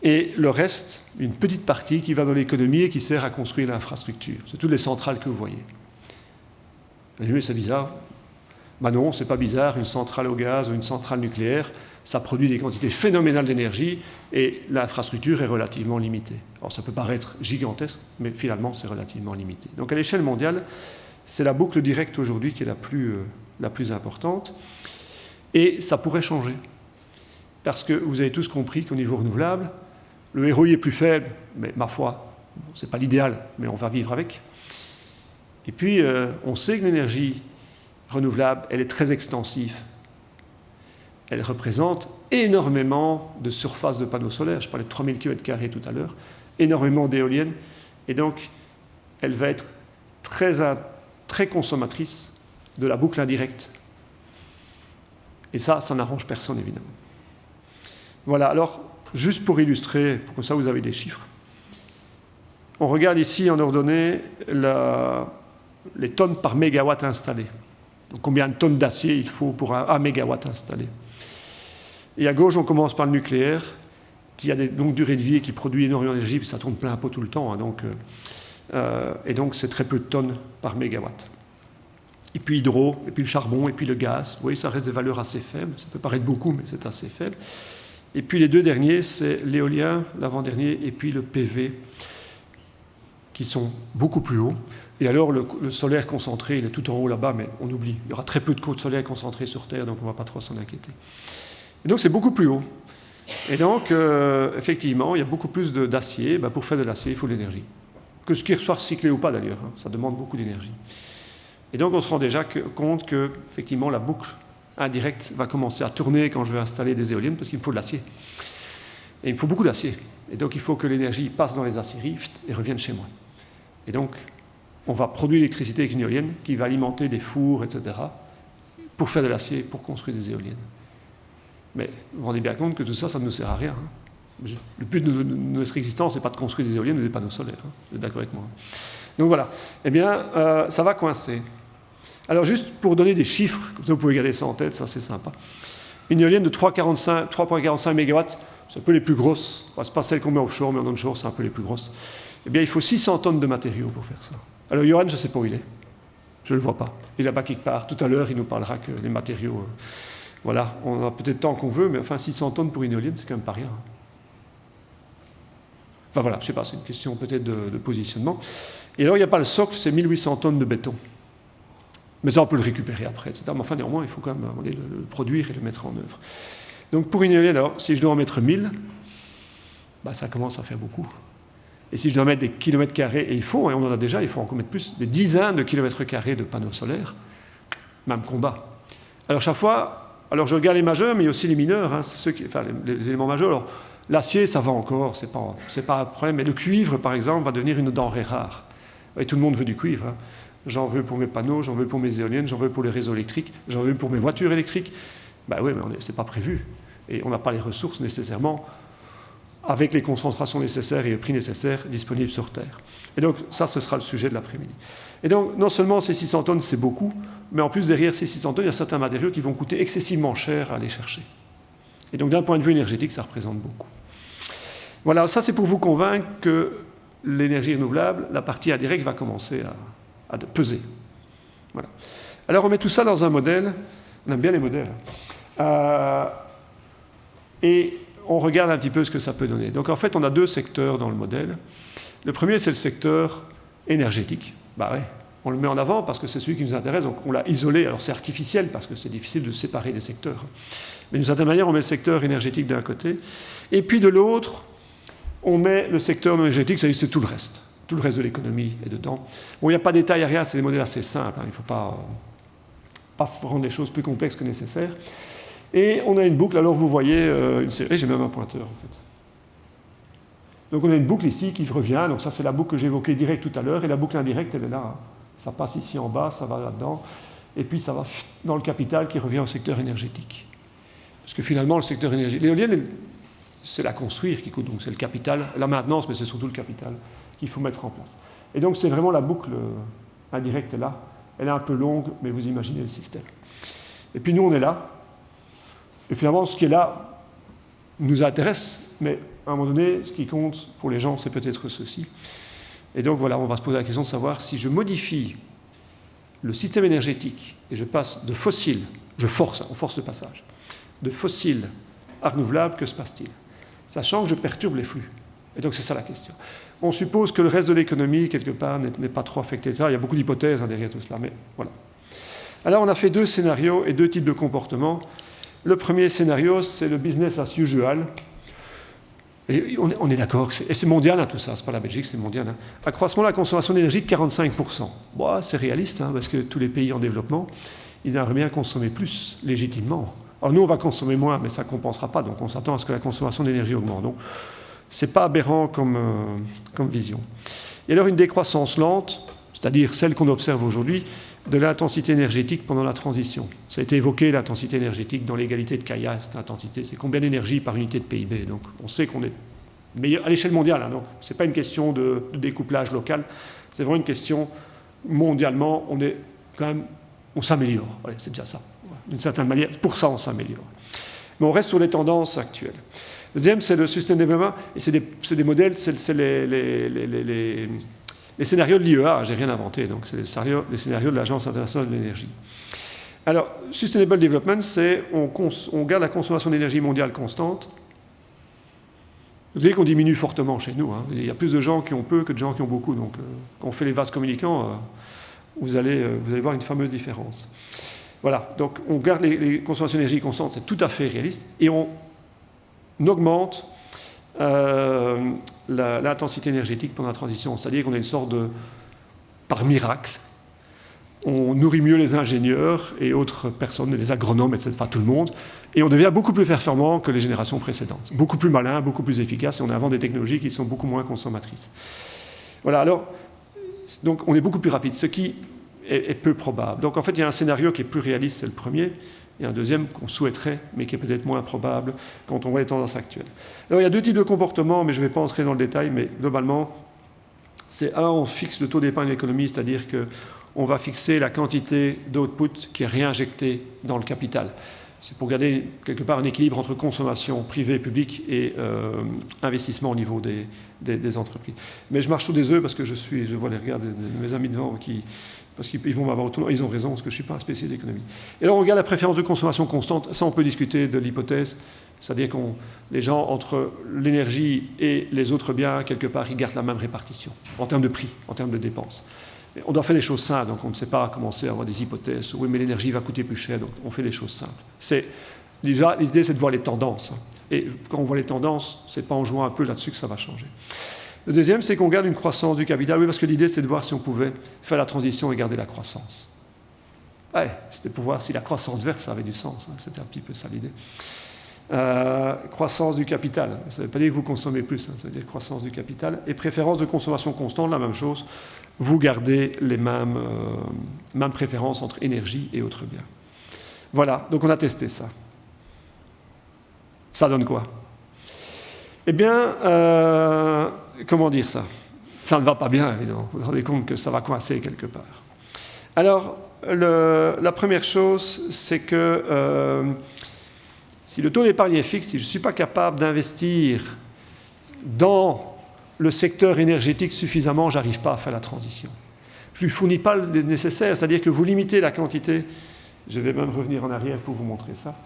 B: Et le reste, une petite partie qui va dans l'économie et qui sert à construire l'infrastructure. C'est toutes les centrales que vous voyez. Vous dites, mais c'est bizarre. Ben non, c'est pas bizarre. Une centrale au gaz ou une centrale nucléaire, ça produit des quantités phénoménales d'énergie et l'infrastructure est relativement limitée. Alors ça peut paraître gigantesque, mais finalement c'est relativement limité. Donc à l'échelle mondiale, c'est la boucle directe aujourd'hui qui est la plus importante. Et ça pourrait changer. Parce que vous avez tous compris qu'au niveau renouvelable, le ROI est plus faible, mais ma foi, ce n'est pas l'idéal, mais on va vivre avec. Et puis, on sait que l'énergie renouvelable, elle est très extensive. Elle représente énormément de surface de panneaux solaires. Je parlais de 3000 km² tout à l'heure, énormément d'éoliennes. Et donc, elle va être très consommatrice de la boucle indirecte. Et ça n'arrange personne, évidemment. Voilà, alors, juste pour illustrer, pour que ça vous avez des chiffres, on regarde ici en ordonnée les tonnes par mégawatt installé. Donc, combien de tonnes d'acier il faut pour un mégawatt installé. Et à gauche, on commence par le nucléaire, qui a des longues durées de vie et qui produit énormément d'énergie, puis ça tourne plein pot tout le temps, hein, et donc c'est très peu de tonnes par mégawatt. Et puis l'hydro, et puis le charbon, et puis le gaz. Vous voyez, ça reste des valeurs assez faibles. Ça peut paraître beaucoup, mais c'est assez faible. Et puis les deux derniers, c'est l'éolien, l'avant-dernier, et puis le PV, qui sont beaucoup plus hauts. Et alors, le solaire concentré, il est tout en haut là-bas, mais on oublie. Il y aura très peu de côtes solaires concentrées sur Terre, donc on ne va pas trop s'en inquiéter. Et donc, c'est beaucoup plus haut. Et donc, effectivement, il y a beaucoup plus d'acier. Ben, pour faire de l'acier, il faut de l'énergie. Que ce qui soit recyclé ou pas, d'ailleurs, hein, ça demande beaucoup d'énergie. Et donc, on se rend déjà compte que, effectivement, la boucle indirecte va commencer à tourner quand je vais installer des éoliennes, parce qu'il me faut de l'acier. Et il me faut beaucoup d'acier. Et donc, il faut que l'énergie passe dans les aciéries et revienne chez moi. Et donc, on va produire l'électricité avec une éolienne qui va alimenter des fours, etc., pour faire de l'acier, pour construire des éoliennes. Mais vous vous rendez bien compte que tout ça, ça ne nous sert à rien. Hein. Le but de notre existence, ce n'est pas de construire des éoliennes ou des panneaux solaires. Hein. Vous êtes d'accord avec moi. Donc voilà. Eh bien, ça va coincer. Alors, juste pour donner des chiffres, comme ça vous pouvez garder ça en tête, ça c'est sympa. Une éolienne de 3,45 MW, c'est un peu les plus grosses. Ce n'est pas celle qu'on met offshore, mais en onshore, c'est un peu les plus grosses. Eh bien, il faut 600 tonnes de matériaux pour faire ça. Alors, Johan, je ne sais pas où il est. Je ne le vois pas. Il est là-bas quelque part. Tout à l'heure, il nous parlera que les matériaux... voilà, on a peut-être tant qu'on veut, mais enfin, 600 tonnes pour une éolienne, c'est quand même pas rien. Enfin voilà, je ne sais pas, c'est une question peut-être de positionnement. Et alors, il n'y a pas le socle, c'est 1800 tonnes de béton. Mais ça, on peut le récupérer après, etc. Mais enfin, néanmoins, il faut quand même le produire et le mettre en œuvre. Donc, pour une éolienne, alors, si je dois en mettre 1000, ça commence à faire beaucoup. Et si je dois mettre des kilomètres carrés, et et on en a déjà, il faut encore mettre plus, des dizaines de kilomètres carrés de panneaux solaires, même combat. Alors, chaque fois, je regarde les majeurs, mais il y a aussi les mineurs, c'est ceux les éléments majeurs. Alors, l'acier, ça va encore, c'est pas un problème, mais le cuivre, par exemple, va devenir une denrée rare. Et tout le monde veut du cuivre. J'en veux pour mes panneaux, j'en veux pour mes éoliennes, j'en veux pour les réseaux électriques, j'en veux pour mes voitures électriques. Oui, mais c'est pas prévu. Et on n'a pas les ressources nécessairement avec les concentrations nécessaires et les prix nécessaires disponibles sur Terre. Et donc, ça, ce sera le sujet de l'après-midi. Et donc, non seulement ces 600 tonnes, c'est beaucoup, mais en plus, derrière ces 600 tonnes, il y a certains matériaux qui vont coûter excessivement cher à aller chercher. Et donc, d'un point de vue énergétique, ça représente beaucoup. Voilà, ça, c'est pour vous convaincre que l'énergie renouvelable, la partie indirecte, va commencer à peser. Voilà. Alors, on met tout ça dans un modèle. On aime bien les modèles. Et on regarde un petit peu ce que ça peut donner. Donc, en fait, on a deux secteurs dans le modèle. Le premier, c'est le secteur énergétique. On le met en avant parce que c'est celui qui nous intéresse. Donc, on l'a isolé. Alors, c'est artificiel parce que c'est difficile de séparer des secteurs. Mais d'une certaine manière, on met le secteur énergétique d'un côté. Et puis, de l'autre, on met le secteur non énergétique, c'est tout le reste. Tout le reste de l'économie est dedans. Bon, il n'y a pas de détail à rien, c'est des modèles assez simples. Il ne faut pas rendre les choses plus complexes que nécessaire. Et on a une boucle, alors vous voyez une série, j'ai même un pointeur en fait. Donc on a une boucle ici qui revient, donc ça c'est la boucle que j'évoquais direct tout à l'heure, et la boucle indirecte elle est là. Ça passe ici en bas, ça va là-dedans, et puis ça va dans le capital qui revient au secteur énergétique. Parce que finalement le secteur énergétique, l'éolienne c'est la construire qui coûte, donc c'est le capital, la maintenance, mais c'est surtout le capital qu'il faut mettre en place. Et donc c'est vraiment la boucle indirecte est là, elle est un peu longue, mais vous imaginez le système. Et puis nous on est là, et finalement ce qui est là nous intéresse, mais à un moment donné, ce qui compte pour les gens, c'est peut-être ceci. Et donc voilà, on va se poser la question de savoir si je modifie le système énergétique et je passe de fossiles, on force le passage, de fossiles à renouvelables, que se passe-t-il? Sachant que je perturbe les flux. Et donc c'est ça la question. On suppose que le reste de l'économie, quelque part, n'est pas trop affecté de ça. Il y a beaucoup d'hypothèses derrière tout cela, mais voilà. Alors on a fait deux scénarios et deux types de comportements. Le premier scénario, c'est le business as usual. Et on est d'accord, et c'est mondial tout ça, c'est pas la Belgique, c'est mondial. Accroissement de la consommation d'énergie de 45%. C'est réaliste, parce que tous les pays en développement, ils aimeraient bien consommer plus, légitimement. Alors nous, on va consommer moins, mais ça ne compensera pas, donc on s'attend à ce que la consommation d'énergie augmente. Donc, ce n'est pas aberrant comme vision. Et alors, une décroissance lente, c'est-à-dire celle qu'on observe aujourd'hui, de l'intensité énergétique pendant la transition. Ça a été évoqué, l'intensité énergétique, dans l'égalité de Kaya, cette intensité, c'est combien d'énergie par unité de PIB. Donc, on sait qu'on est meilleur à l'échelle mondiale. Donc, ce n'est pas une question de découplage local, c'est vraiment une question, mondialement, on s'améliore. Ouais, c'est déjà ça. D'une certaine manière, pour ça, on s'améliore. Mais on reste sur les tendances actuelles. Le deuxième, c'est le Sustainable Development, et c'est des modèles, c'est les scénarios de l'IEA, j'ai rien inventé, donc c'est les scénarios de l'Agence internationale de l'énergie. Alors, Sustainable Development, c'est on garde la consommation d'énergie mondiale constante. Vous savez qu'on diminue fortement chez nous. Il y a plus de gens qui ont peu que de gens qui ont beaucoup. Donc, quand on fait les vases communicants, vous allez voir une fameuse différence. Voilà, donc on garde les consommations d'énergie constantes, c'est tout à fait réaliste, et on augmente l'intensité énergétique pendant la transition. C'est-à-dire qu'on a une sorte de, par miracle, on nourrit mieux les ingénieurs et autres personnes, les agronomes, etc., tout le monde, et on devient beaucoup plus performant que les générations précédentes. Beaucoup plus malin, beaucoup plus efficace, et on invente des technologies qui sont beaucoup moins consommatrices. Voilà, alors, donc on est beaucoup plus rapide, ce qui est peu probable. Donc en fait, il y a un scénario qui est plus réaliste, c'est le premier, et un deuxième qu'on souhaiterait, mais qui est peut-être moins probable quand on voit les tendances actuelles. Alors il y a deux types de comportements, mais je ne vais pas entrer dans le détail, mais globalement, c'est on fixe le taux d'épargne de l'économie, c'est-à-dire qu'on va fixer la quantité d'output qui est réinjectée dans le capital. C'est pour garder quelque part un équilibre entre consommation privée, publique et investissement au niveau des entreprises. Mais je marche sous des œufs parce que je vois les regards de mes amis devant parce qu'ils vont m'avoir autour. Ils ont raison, parce que je ne suis pas un spécialiste d'économie. Et alors on regarde la préférence de consommation constante. Ça, on peut discuter de l'hypothèse. C'est-à-dire que les gens, entre l'énergie et les autres biens, quelque part, ils gardent la même répartition, en termes de prix, en termes de dépenses. On doit faire des choses simples, donc on ne sait pas commencer à avoir des hypothèses. Oui, mais l'énergie va coûter plus cher, donc on fait des choses simples. L'idée, c'est de voir les tendances. Et quand on voit les tendances, ce n'est pas en jouant un peu là-dessus que ça va changer. Le deuxième, c'est qu'on garde une croissance du capital. Oui, parce que l'idée, c'est de voir si on pouvait faire la transition et garder la croissance. Ouais, c'était pour voir si la croissance verte, ça avait du sens. C'était un petit peu ça l'idée. Croissance du capital. Ça ne veut pas dire que vous consommez plus, ça veut dire croissance du capital. Et préférence de consommation constante, la même chose. Vous gardez les mêmes préférences entre énergie et autres biens. Voilà, donc on a testé ça. Ça donne quoi? Eh bien, comment dire ça? Ça ne va pas bien, évidemment. Vous vous rendez compte que ça va coincer quelque part. Alors, la première chose, c'est que si le taux d'épargne est fixe, si je ne suis pas capable d'investir dans le secteur énergétique suffisamment, je n'arrive pas à faire la transition. Je ne lui fournis pas le nécessaire, c'est-à-dire que vous limitez la quantité. Je vais même revenir en arrière pour vous montrer ça.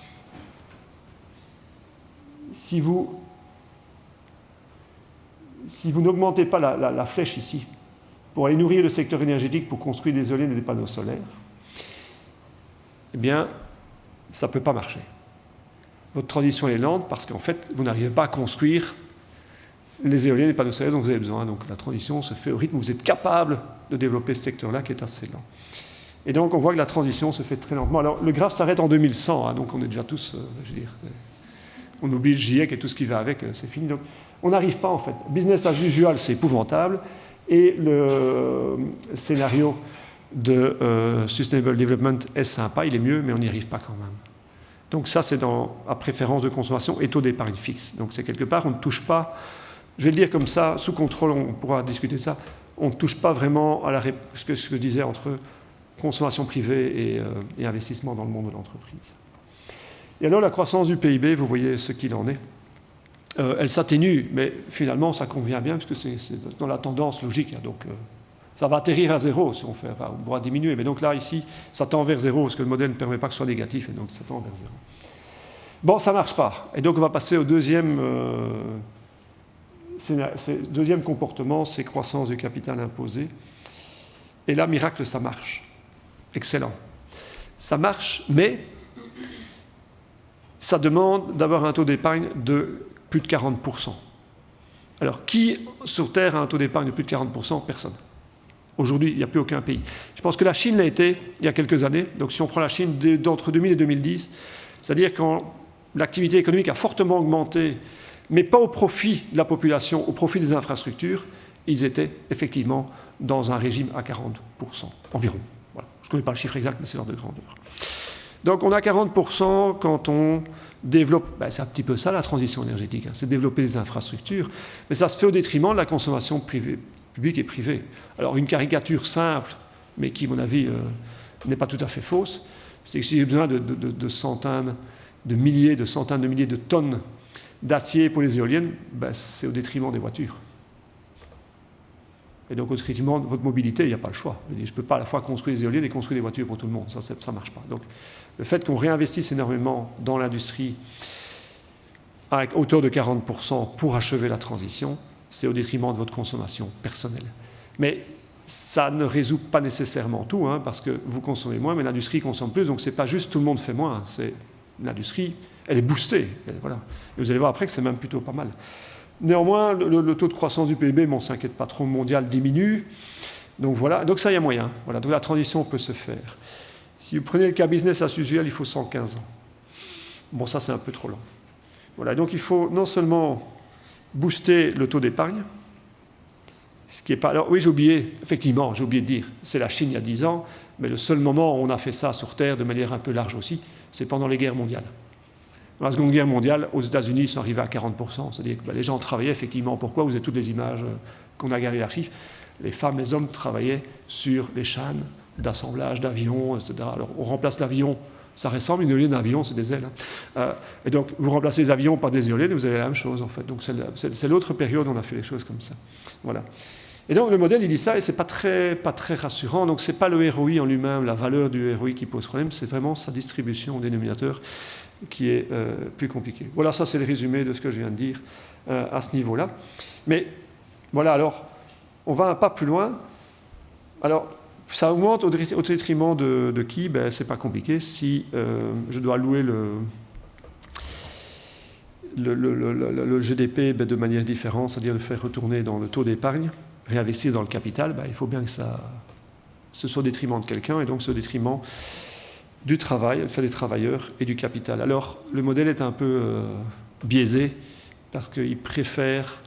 B: Si vous n'augmentez pas la flèche ici, pour aller nourrir le secteur énergétique pour construire des éoliennes et des panneaux solaires, eh bien, ça ne peut pas marcher. Votre transition est lente parce qu'en fait, vous n'arrivez pas à construire les éoliennes et les panneaux solaires dont vous avez besoin. Donc la transition se fait au rythme où vous êtes capable de développer ce secteur-là qui est assez lent. Et donc on voit que la transition se fait très lentement. Alors le graphe s'arrête en 2100, donc on est déjà tous, je veux dire, on oublie le GIEC et tout ce qui va avec, c'est fini. Donc on n'arrive pas en fait. Business as usual, c'est épouvantable. Et le scénario de Sustainable Development est sympa, il est mieux, mais on n'y arrive pas quand même. Donc ça, c'est à préférence de consommation et taux d'épargne fixe. Donc c'est quelque part, on ne touche pas, je vais le dire comme ça, sous contrôle, on pourra discuter de ça, on ne touche pas vraiment à ce que je disais entre consommation privée et investissement dans le monde de l'entreprise. Et alors la croissance du PIB, vous voyez ce qu'il en est. Elle s'atténue, mais finalement ça convient bien, puisque c'est dans la tendance logique. Donc ça va atterrir à zéro si on fait, enfin, on pourra diminuer. Mais donc là, ici, ça tend vers zéro, parce que le modèle ne permet pas que ce soit négatif, et donc ça tend vers zéro. Bon, ça ne marche pas. Et donc on va passer au deuxième comportement, c'est croissance du capital imposé. Et là, miracle, ça marche. Excellent. Ça marche, mais ça demande d'avoir un taux d'épargne de plus de 40%. Alors, qui sur Terre a un taux d'épargne de plus de 40%? Personne. Aujourd'hui, il n'y a plus aucun pays. Je pense que la Chine l'a été il y a quelques années. Donc, si on prend la Chine d'entre 2000 et 2010, c'est-à-dire quand l'activité économique a fortement augmenté, mais pas au profit de la population, au profit des infrastructures, ils étaient effectivement dans un régime à 40% environ. Voilà. Je ne connais pas le chiffre exact, mais c'est l'ordre de grandeur. Donc on a 40% quand on développe, c'est un petit peu ça la transition énergétique, c'est développer des infrastructures, mais ça se fait au détriment de la consommation publique et privée. Alors une caricature simple, mais qui à mon avis n'est pas tout à fait fausse, c'est que si j'ai besoin de centaines de milliers de tonnes d'acier pour les éoliennes, c'est au détriment des voitures. Et donc, au détriment de votre mobilité, il n'y a pas le choix. Je ne peux pas à la fois construire des éoliennes et construire des voitures pour tout le monde. Ça ne marche pas. Donc, le fait qu'on réinvestisse énormément dans l'industrie à hauteur de 40% pour achever la transition, c'est au détriment de votre consommation personnelle. Mais ça ne résout pas nécessairement tout, parce que vous consommez moins, mais l'industrie consomme plus. Donc, ce n'est pas juste tout le monde fait moins. C'est l'industrie, elle est boostée. Voilà. Et vous allez voir après que c'est même plutôt pas mal. Néanmoins, le taux de croissance du PIB, on ne s'inquiète pas trop, mondial diminue. Donc voilà, donc ça, il y a moyen. Voilà, donc la transition peut se faire. Si vous prenez le cas business as usual, il faut 115 ans. Bon, ça, c'est un peu trop lent. Voilà, donc il faut non seulement booster le taux d'épargne, ce qui est pas... Alors oui, j'ai oublié de dire, c'est la Chine il y a 10 ans, mais le seul moment où on a fait ça sur Terre de manière un peu large aussi, c'est pendant les guerres mondiales. Dans la Seconde Guerre mondiale, aux États-Unis, ils sont arrivés à 40%. C'est-à-dire que les gens travaillaient effectivement. Pourquoi? Vous avez toutes les images qu'on a gardées d'archives. Les femmes, les hommes travaillaient sur les chaînes d'assemblage d'avions, etc. Alors, on remplace l'avion, ça ressemble, une éolienne d'avion, c'est des ailes. Et donc, vous remplacez les avions par des éoliennes et vous avez la même chose, en fait. Donc, c'est l'autre période où on a fait les choses comme ça. Voilà. Et donc, le modèle, il dit ça, et c'est pas très rassurant. Donc, c'est pas le ROI en lui-même, la valeur du ROI qui pose problème, c'est vraiment sa distribution au dénominateur qui est plus compliqué. Voilà, ça c'est le résumé de ce que je viens de dire à ce niveau-là. Mais voilà, alors, on va un pas plus loin. Alors, ça augmente au détriment de qui? Ben, c'est pas compliqué. Si je dois allouer le GDP de manière différente, c'est-à-dire le faire retourner dans le taux d'épargne, réinvestir dans le capital, ben, il faut bien que ce soit au détriment de quelqu'un, et donc c'est au détriment du travail, enfin des travailleurs et du capital. Alors, le modèle est un peu biaisé, parce qu'il préfère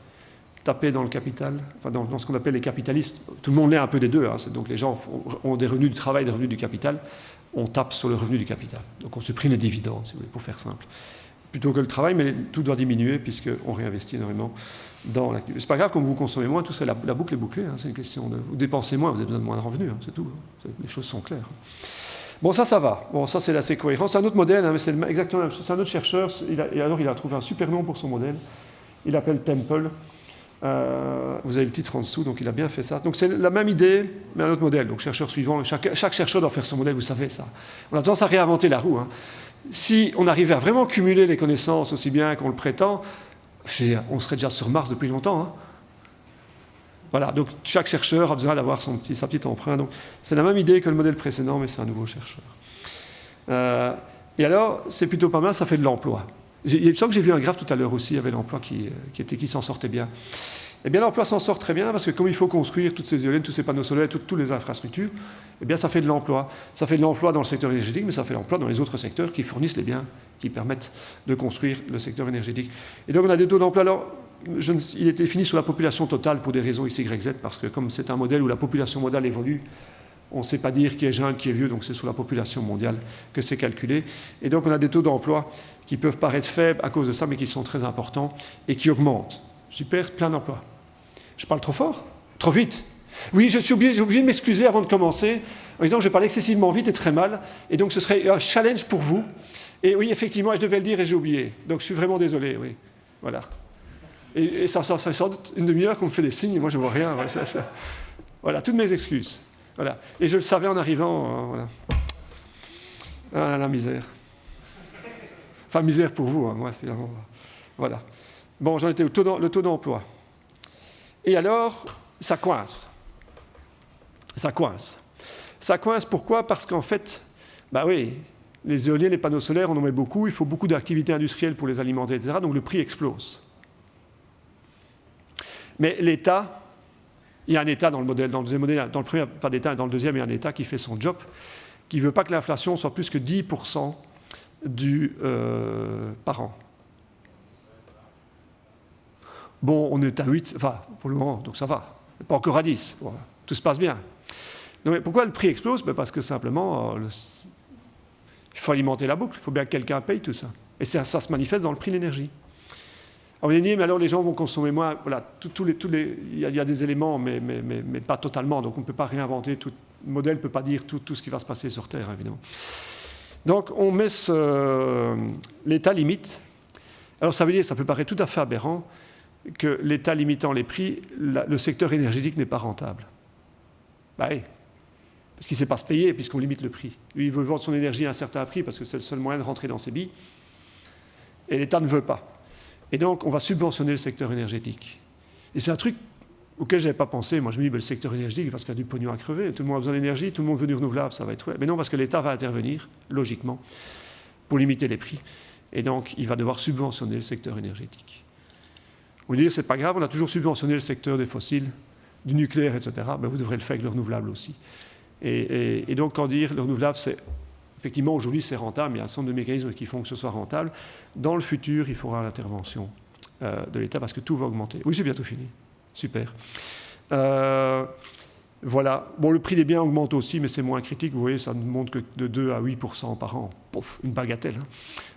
B: taper dans le capital, enfin dans ce qu'on appelle les capitalistes. Tout le monde l'est un peu des deux, hein. Donc les gens ont des revenus du travail, des revenus du capital. On tape sur le revenu du capital. Donc on supprime les dividendes, si vous voulez, pour faire simple. Plutôt que le travail, mais tout doit diminuer puisqu'on réinvestit énormément dans l'activité. C'est pas grave, comme vous consommez moins, tout ça, la boucle est bouclée. Hein. C'est une question de... Vous dépensez moins, vous avez besoin de moins de revenus, hein, c'est tout. Les choses sont claires. Bon, ça va. Bon, ça, c'est assez cohérent. C'est un autre modèle, hein, mais c'est exactement la même chose. C'est un autre chercheur, il a trouvé un super nom pour son modèle. Il l'appelle Temple. Vous avez le titre en dessous, donc il a bien fait ça. Donc c'est la même idée, mais un autre modèle. Donc chercheur suivant, chaque chercheur doit faire son modèle, vous savez ça. On a tendance à réinventer la roue. Hein. Si on arrivait à vraiment cumuler les connaissances aussi bien qu'on le prétend, on serait déjà sur Mars depuis longtemps. Hein. Voilà, donc chaque chercheur a besoin d'avoir sa petite empreinte. Donc c'est la même idée que le modèle précédent, mais c'est un nouveau chercheur. Et alors, c'est plutôt pas mal, ça fait de l'emploi. Il me semble que j'ai vu un graphe tout à l'heure aussi, il y avait l'emploi qui s'en sortait bien. Eh bien, l'emploi s'en sort très bien parce que comme il faut construire toutes ces éoliennes, tous ces panneaux solaires, toutes les infrastructures, eh bien, ça fait de l'emploi. Ça fait de l'emploi dans le secteur énergétique, mais ça fait de l'emploi dans les autres secteurs qui fournissent les biens qui permettent de construire le secteur énergétique. Et donc, on a des taux d'emploi. Alors, il était défini sur la population totale pour des raisons X, Y, Z, parce que comme c'est un modèle où la population mondiale évolue, on ne sait pas dire qui est jeune, qui est vieux, donc c'est sur la population mondiale que c'est calculé. Et donc, on a des taux d'emploi qui peuvent paraître faibles à cause de ça, mais qui sont très importants et qui augmentent. Super, plein d'emplois. Je parle trop fort? Trop vite? Oui, j'ai obligé de m'excuser avant de commencer, en disant que je parle excessivement vite et très mal, et donc ce serait un challenge pour vous. Et oui, effectivement, je devais le dire et j'ai oublié. Donc je suis vraiment désolé, oui. Voilà. Et ça fait sans doute une demi-heure qu'on me fait des signes, et moi je ne vois rien. Voilà, toutes mes excuses. Voilà. Et je le savais en arrivant, voilà. Ah, la misère. Enfin, misère pour vous, hein, moi, finalement. Voilà. Bon, j'en étais le taux d'emploi. Et alors, ça coince. Ça coince. Ça coince pourquoi? Parce qu'en fait, bah oui, les éoliennes et les panneaux solaires, on en met beaucoup, il faut beaucoup d'activités industrielles pour les alimenter, etc. Donc le prix explose. Mais l'État, il y a un État dans le modèle, dans le deuxième modèle, dans le premier, pas d'État, dans le deuxième, il y a un État qui fait son job, qui ne veut pas que l'inflation soit plus que 10% par an. Bon, on est à 8, enfin, pour le moment, donc ça va. Pas encore à 10. Bon, tout se passe bien. Donc, pourquoi le prix explose? Parce que simplement, il faut alimenter la boucle. Il faut bien que quelqu'un paye tout ça. Et ça se manifeste dans le prix de l'énergie. On va dire, mais alors les gens vont consommer moins. Voilà, il y a des éléments, mais pas totalement. Donc on ne peut pas réinventer. Tout le modèle ne peut pas dire tout ce qui va se passer sur Terre, évidemment. Donc on met l'État limite. Alors ça veut dire, ça peut paraître tout à fait aberrant, que l'État limitant les prix, le secteur énergétique n'est pas rentable. Bah oui, parce qu'il ne sait pas se payer puisqu'on limite le prix. Lui, il veut vendre son énergie à un certain prix parce que c'est le seul moyen de rentrer dans ses billes, et l'État ne veut pas. Et donc, on va subventionner le secteur énergétique. Et c'est un truc auquel je n'avais pas pensé. Moi, je me dis, le secteur énergétique, il va se faire du pognon à crever. Tout le monde a besoin d'énergie, tout le monde veut du renouvelable, ça va être... Mais non, parce que l'État va intervenir, logiquement, pour limiter les prix. Et donc, il va devoir subventionner le secteur énergétique. Vous dire, c'est pas grave, on a toujours subventionné le secteur des fossiles, du nucléaire, etc. Ben, vous devrez le faire avec le renouvelable aussi. Et donc, quand dire le renouvelable, c'est effectivement aujourd'hui c'est rentable, mais il y a un certain nombre de mécanismes qui font que ce soit rentable. Dans le futur, il faudra l'intervention de l'État parce que tout va augmenter. Oui, j'ai bientôt fini. Super. Voilà. Bon, le prix des biens augmente aussi, mais c'est moins critique. Vous voyez, ça ne monte que de 2 à 8% par an. Pouf, une bagatelle. Hein.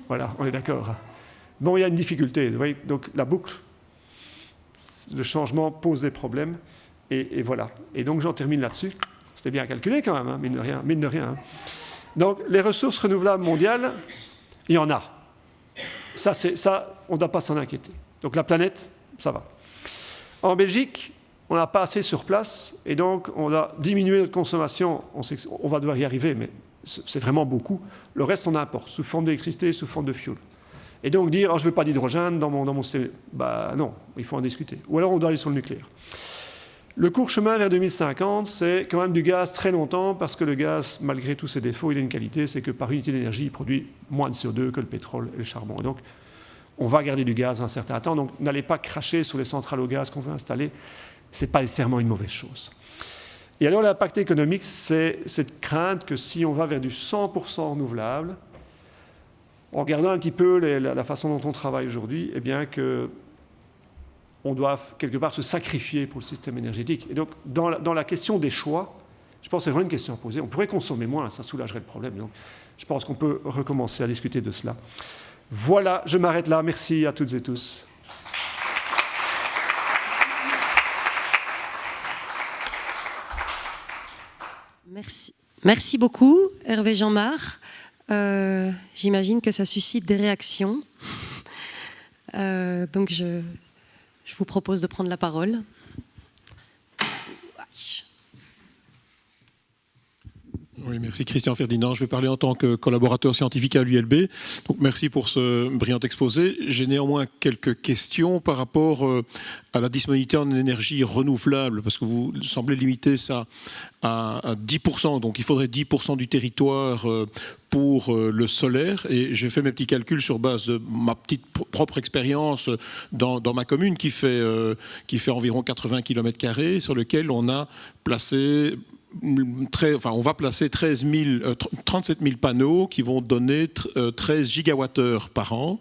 B: Voilà, on est d'accord. Bon, il y a une difficulté. Vous voyez, donc la boucle, le changement pose des problèmes. Et voilà. Et donc j'en termine là-dessus. C'était bien calculé quand même, hein, mine de rien. Mine de rien hein. Donc les ressources renouvelables mondiales, il y en a. Ça, on ne doit pas s'en inquiéter. Donc la planète, ça va. En Belgique, on n'a pas assez sur place, et donc on a diminué notre consommation. On sait qu'on va devoir y arriver, mais c'est vraiment beaucoup. Le reste, on importe, sous forme d'électricité, sous forme de fuel. Et donc dire, oh, je ne veux pas d'hydrogène dans mon CV. Bah non, il faut en discuter. Ou alors on doit aller sur le nucléaire. Le court chemin vers 2050, c'est quand même du gaz très longtemps, parce que le gaz, malgré tous ses défauts, il a une qualité, c'est que par unité d'énergie, il produit moins de CO2 que le pétrole et le charbon. Et donc, on va garder du gaz un certain temps. Donc, n'allez pas cracher sur les centrales au gaz qu'on veut installer. Ce n'est pas nécessairement une mauvaise chose. Et alors, l'impact économique, c'est cette crainte que si on va vers du 100% renouvelable, en regardant un petit peu la façon dont on travaille aujourd'hui, eh bien que on doit quelque part se sacrifier pour le système énergétique. Et donc, dans la question des choix, je pense que c'est vraiment une question à poser. On pourrait consommer moins, ça soulagerait le problème. Donc, je pense qu'on peut recommencer à discuter de cela. Voilà, je m'arrête là. Merci à toutes et tous.
A: Merci beaucoup, Hervé Jeanmar. J'imagine que ça suscite des réactions. Donc, je vous propose de prendre la parole.
C: Oui, merci Christian Ferdinand. Je vais parler en tant que collaborateur scientifique à l'ULB. Donc merci pour ce brillant exposé. J'ai néanmoins quelques questions par rapport à la disponibilité en énergie renouvelable, parce que vous semblez limiter ça à 10%. Donc il faudrait 10% du territoire pour le solaire. Et j'ai fait mes petits calculs sur base de ma petite propre expérience dans ma commune qui fait environ 80 km², sur lequel on a placé... on va placer 37 000 panneaux qui vont donner 13 gigawattheures par an,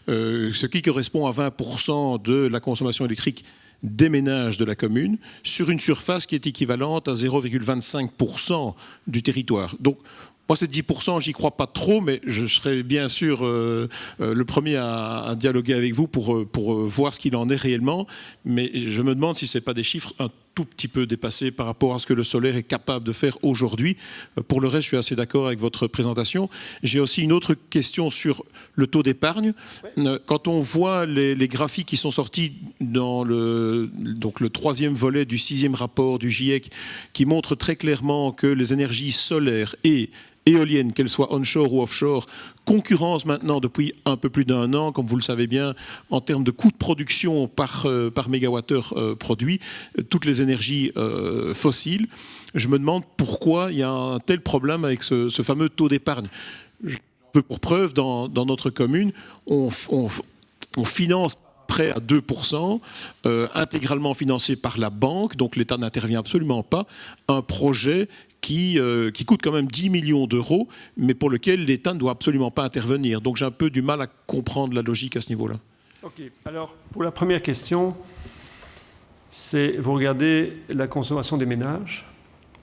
C: ce qui correspond à 20% de la consommation électrique des ménages de la commune, sur une surface qui est équivalente à 0,25% du territoire. Donc, moi, ces 10%, j'y crois pas trop, mais je serai bien sûr le premier à dialoguer avec vous pour voir ce qu'il en est réellement. Mais je me demande si ce n'est pas des chiffres un tout petit peu dépassés par rapport à ce que le solaire est capable de faire aujourd'hui. Pour le reste, je suis assez d'accord avec votre présentation. J'ai aussi une autre question sur le taux d'épargne. Ouais. Quand on voit les graphiques qui sont sortis dans le 3e volet du 6e rapport du GIEC, qui montrent très clairement que les énergies solaires et éoliennes, qu'elles soient onshore ou offshore, concurrencent maintenant depuis un peu plus d'1 an, comme vous le savez bien, en termes de coût de production par mégawattheure produit, toutes les énergies fossiles. Je me demande pourquoi il y a un tel problème avec ce fameux taux d'épargne. Pour preuve, dans notre commune, on finance prêt à 2%, intégralement financé par la banque, donc l'État n'intervient absolument pas, un projet qui coûte quand même 10 millions d'euros, mais pour lequel l'État ne doit absolument pas intervenir. Donc j'ai un peu du mal à comprendre la logique à ce niveau-là.
B: Ok, alors pour la première question, vous regardez la consommation des ménages,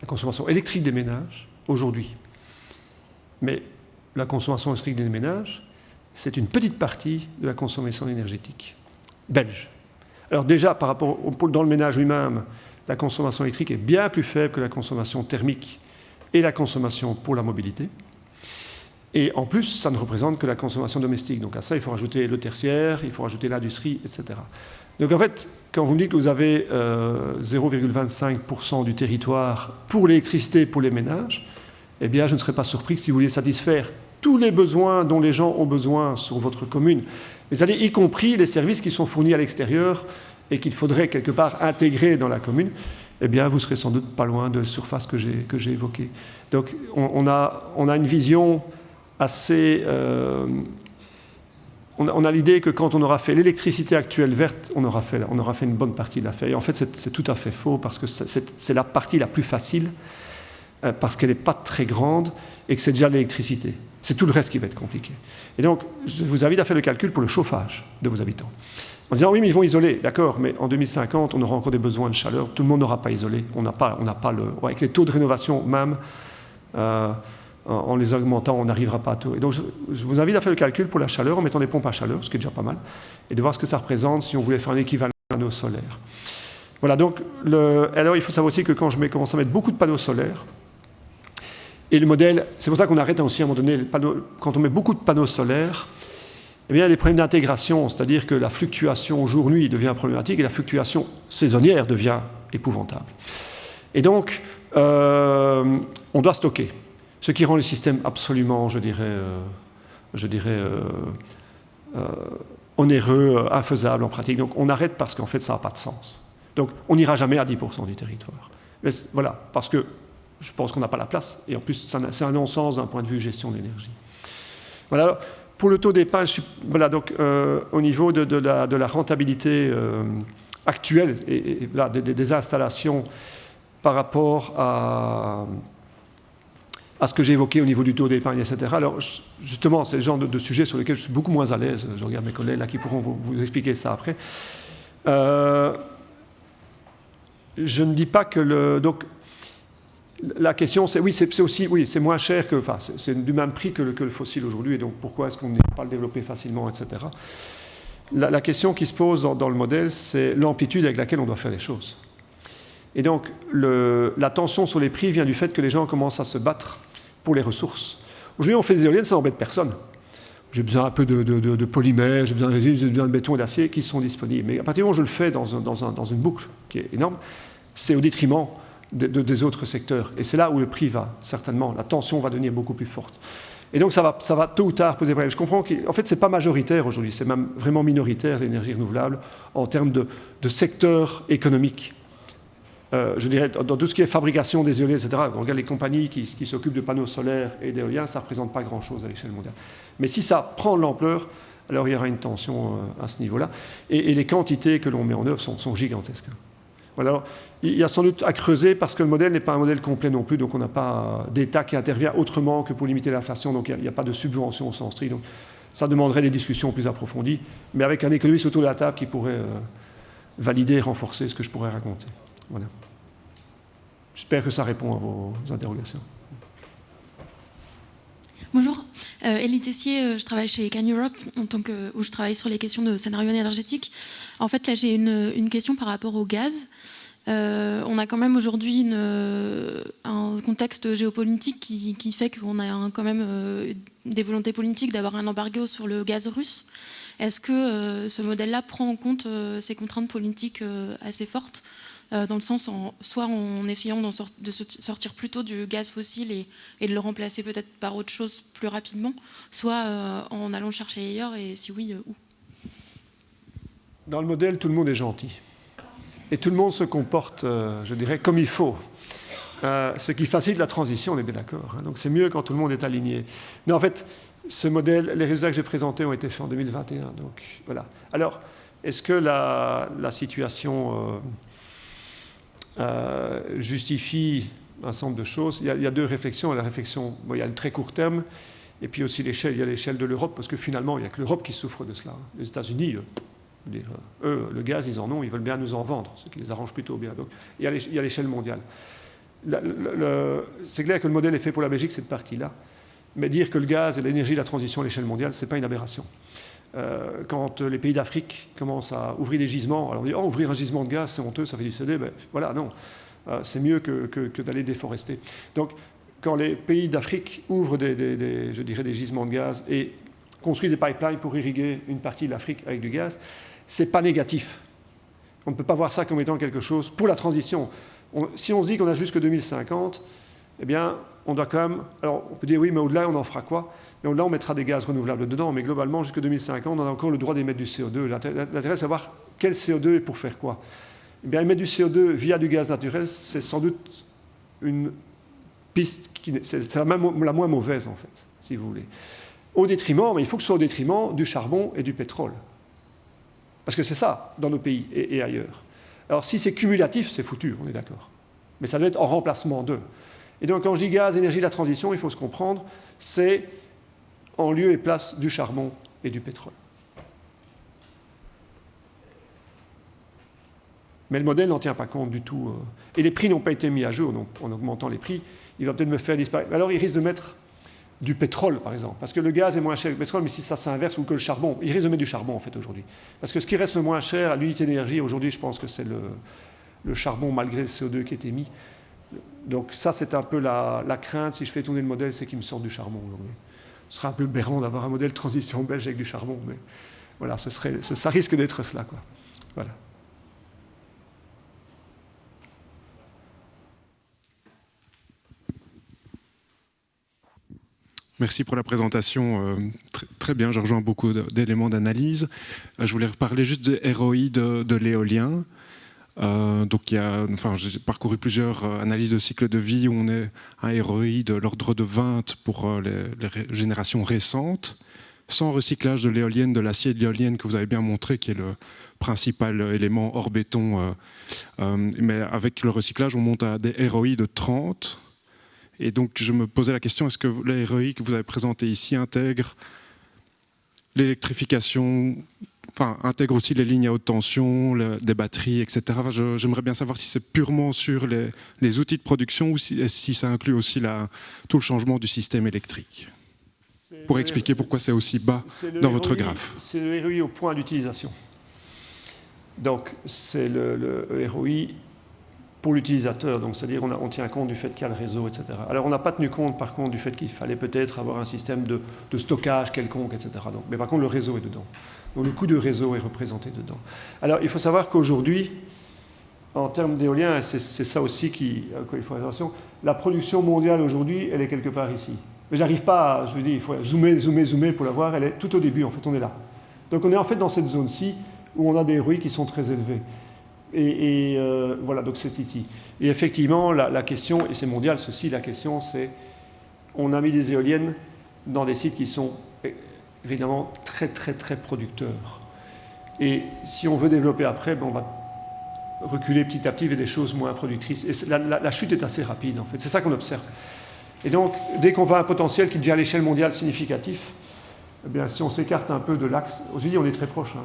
B: la consommation électrique des ménages aujourd'hui. Mais la consommation électrique des ménages, c'est une petite partie de la consommation énergétique belge. Alors déjà, par rapport dans le ménage lui-même, la consommation électrique est bien plus faible que la consommation thermique et la consommation pour la mobilité. Et en plus, ça ne représente que la consommation domestique. Donc à ça, il faut rajouter le tertiaire, il faut rajouter l'industrie, etc. Donc en fait, quand vous me dites que vous avez 0,25% du territoire pour l'électricité, pour les ménages, eh bien, je ne serais pas surpris que si vous vouliez satisfaire tous les besoins dont les gens ont besoin sur votre commune, c'est-à-dire y compris les services qui sont fournis à l'extérieur et qu'il faudrait quelque part intégrer dans la commune, eh bien, vous serez sans doute pas loin de la surface que j'ai évoquée. Donc, on a une vision assez... on a l'idée que quand on aura fait l'électricité actuelle verte, on aura fait une bonne partie de l'affaire. Et en fait, c'est tout à fait faux, parce que c'est la partie la plus facile, parce qu'elle n'est pas très grande, et que c'est déjà l'électricité. C'est tout le reste qui va être compliqué. Et donc, je vous invite à faire le calcul pour le chauffage de vos habitants. En disant, oui, mais ils vont isoler, d'accord, mais en 2050, on aura encore des besoins de chaleur, tout le monde n'aura pas isolé, on n'a pas avec les taux de rénovation même, en les augmentant, on n'arrivera pas à tout. Et donc, je vous invite à faire le calcul pour la chaleur en mettant des pompes à chaleur, ce qui est déjà pas mal, et de voir ce que ça représente si on voulait faire un équivalent de panneaux solaires. Voilà, donc, alors il faut savoir aussi que quand je commence à mettre beaucoup de panneaux solaires, et le modèle, c'est pour ça qu'on arrête aussi à un moment donné, quand on met beaucoup de panneaux solaires, eh bien, il y a des problèmes d'intégration, c'est-à-dire que la fluctuation jour-nuit devient problématique et la fluctuation saisonnière devient épouvantable. Et donc, on doit stocker, ce qui rend le système absolument, je dirais onéreux, infaisable en pratique. Donc, on arrête parce qu'en fait, ça n'a pas de sens. Donc on n'ira jamais à 10% du territoire. Mais voilà, parce que je pense qu'on n'a pas la place, et en plus c'est un non-sens d'un point de vue gestion de l'énergie. Voilà, alors, pour le taux d'épargne, voilà, donc au niveau de la rentabilité actuelle et voilà, des installations par rapport à ce que j'ai évoqué au niveau du taux d'épargne, etc. Alors, justement, c'est le genre de sujet sur lequel je suis beaucoup moins à l'aise. Je regarde mes collègues là qui pourront vous expliquer ça après. Je ne dis pas que donc, la question, c'est oui, c'est aussi, oui, c'est moins cher que, enfin, c'est du même prix que le fossile aujourd'hui, et donc pourquoi est-ce qu'on ne peut pas le développer facilement, etc. La question qui se pose dans le modèle, c'est l'amplitude avec laquelle on doit faire les choses. Et donc, la tension sur les prix vient du fait que les gens commencent à se battre pour les ressources. Aujourd'hui, on fait des éoliennes, ça n'embête personne. J'ai besoin un peu de polymère, j'ai besoin de béton et d'acier qui sont disponibles. Mais à partir du moment où je le fais dans une boucle qui est énorme, c'est au détriment des autres secteurs. Et c'est là où le prix va, certainement. La tension va devenir beaucoup plus forte. Et donc, ça va tôt ou tard poser problème. Je comprends qu'en fait, ce n'est pas majoritaire aujourd'hui, c'est même vraiment minoritaire, l'énergie renouvelable, en termes de secteur économique. Je dirais, dans tout ce qui est fabrication des éoliennes, etc., on regarde les compagnies qui s'occupent de panneaux solaires et d'éoliens, ça ne représente pas grand-chose à l'échelle mondiale. Mais si ça prend de l'ampleur, alors il y aura une tension à ce niveau-là. Et les quantités que l'on met en œuvre sont gigantesques. Voilà, alors, il y a sans doute à creuser parce que le modèle n'est pas un modèle complet non plus, donc on n'a pas d'État qui intervient autrement que pour limiter l'inflation, donc il n'y a pas de subvention au sens strict. Donc ça demanderait des discussions plus approfondies, mais avec un économiste autour de la table qui pourrait valider et renforcer ce que je pourrais raconter. Voilà. J'espère que ça répond à vos interrogations.
D: Bonjour, Élie Tessier, je travaille chez Can Europe où je travaille sur les questions de scénario énergétique. En fait, là, j'ai une question par rapport au gaz. On a quand même aujourd'hui un contexte géopolitique qui fait qu'on a quand même des volontés politiques d'avoir un embargo sur le gaz russe. Est-ce que ce modèle-là prend en compte ces contraintes politiques assez fortes dans le sens, soit en essayant de sortir plutôt du gaz fossile et de le remplacer peut-être par autre chose plus rapidement, soit en allant le chercher ailleurs, et si oui, où?
B: Dans le modèle, tout le monde est gentil. Et tout le monde se comporte, je dirais, comme il faut. Ce qui facilite la transition, on est bien d'accord. Hein. Donc c'est mieux quand tout le monde est aligné. Mais en fait, ce modèle, les résultats que j'ai présentés ont été faits en 2021. Donc voilà. Alors, est-ce que la situation justifie un certain nombre de choses? Il y a deux réflexions. La réflexion, bon, il y a le très court terme, et puis aussi l'échelle. Il y a l'échelle de l'Europe, parce que finalement, il n'y a que l'Europe qui souffre de cela. Les États-Unis, eux, le gaz, ils en ont, ils veulent bien nous en vendre, ce qui les arrange plutôt bien. Donc, il y a l'échelle mondiale. C'est clair que le modèle est fait pour la Belgique, cette partie-là. Mais dire que le gaz et l'énergie de la transition à l'échelle mondiale, ce n'est pas une aberration. Quand les pays d'Afrique commencent à ouvrir des gisements, alors on dit « Oh, ouvrir un gisement de gaz, c'est honteux, ça fait du CD », ben voilà, non. C'est mieux que d'aller déforester. Donc, quand les pays d'Afrique ouvrent je dirais des gisements de gaz et construisent des pipelines pour irriguer une partie de l'Afrique avec du gaz, ce n'est pas négatif. On ne peut pas voir ça comme étant quelque chose pour la transition. Si on se dit qu'on a jusque 2050, eh bien, on doit quand même... Alors, on peut dire, oui, mais au-delà, on en fera quoi? Mais au-delà, on mettra des gaz renouvelables dedans, mais globalement, jusque 2050, on a encore le droit d'émettre du CO2. L'intérêt, c'est de savoir quel CO2 et pour faire quoi. Eh bien, émettre du CO2 via du gaz naturel, c'est sans doute une piste, c'est la moins mauvaise, en fait, si vous voulez. Au détriment, mais il faut que ce soit au détriment du charbon et du pétrole. Parce que c'est ça, dans nos pays et ailleurs. Alors, si c'est cumulatif, c'est foutu, on est d'accord. Mais ça doit être en remplacement d'eux. Et donc, quand je dis gaz, énergie de la transition, il faut se comprendre, c'est en lieu et place du charbon et du pétrole. Mais le modèle n'en tient pas compte du tout. Et les prix n'ont pas été mis à jour, donc en augmentant les prix, il va peut-être me faire disparaître. Alors, il risque de mettre du pétrole, par exemple, parce que le gaz est moins cher que le pétrole, mais si ça s'inverse, ou que le charbon, il risque de mettre du charbon, en fait, aujourd'hui. Parce que ce qui reste le moins cher à l'unité d'énergie, aujourd'hui, je pense que c'est le charbon, malgré le CO2 qui est émis. Donc ça, c'est un peu la crainte, si je fais tourner le modèle, c'est qu'il me sorte du charbon aujourd'hui. Ce serait un peu aberrant d'avoir un modèle transition belge avec du charbon, mais voilà, ça risque d'être cela, quoi. Voilà.
E: Merci pour la présentation. Très bien, je rejoins beaucoup d'éléments d'analyse. Je voulais reparler juste de ROI de l'éolien. Donc j'ai parcouru plusieurs analyses de cycle de vie où on est à un ROI de l'ordre de 20 pour les générations récentes, sans recyclage de l'éolienne, de l'acier de l'éolienne que vous avez bien montré, qui est le principal élément hors béton. Mais avec le recyclage, on monte à des ROI de 30. Et donc je me posais la question, est-ce que les ROI que vous avez présentés ici intègrent l'électrification, intègre aussi les lignes à haute tension, des batteries, etc. J'aimerais bien savoir si c'est purement sur les outils de production ou si ça inclut aussi tout le changement du système électrique. Pour expliquer pourquoi c'est aussi bas dans votre graphe.
B: C'est le ROI au point d'utilisation. Donc c'est le ROI pour l'utilisateur, donc c'est-à-dire on tient compte du fait qu'il y a le réseau, etc. Alors on n'a pas tenu compte par contre du fait qu'il fallait peut-être avoir un système de stockage quelconque, etc. Donc, mais par contre le réseau est dedans. Donc le coût de réseau est représenté dedans. Alors il faut savoir qu'aujourd'hui, en termes d'éolien, c'est ça aussi il faut faire attention, la production mondiale aujourd'hui, elle est quelque part ici. Mais j'arrive pas, je vous dis, il faut zoomer pour la voir, elle est tout au début, en fait on est là. Donc on est en fait dans cette zone-ci où on a des ROI qui sont très élevés. Et voilà, donc c'est ici. Et effectivement, la question, et c'est mondial ceci, la question c'est, on a mis des éoliennes dans des sites qui sont évidemment très très très producteurs. Et si on veut développer après, on va reculer petit à petit vers des choses moins productrices. Et la chute est assez rapide en fait, c'est ça qu'on observe. Et donc, dès qu'on voit un potentiel qui devient à l'échelle mondiale significatif, eh bien, si on s'écarte un peu de l'axe, aujourd'hui on est très proche,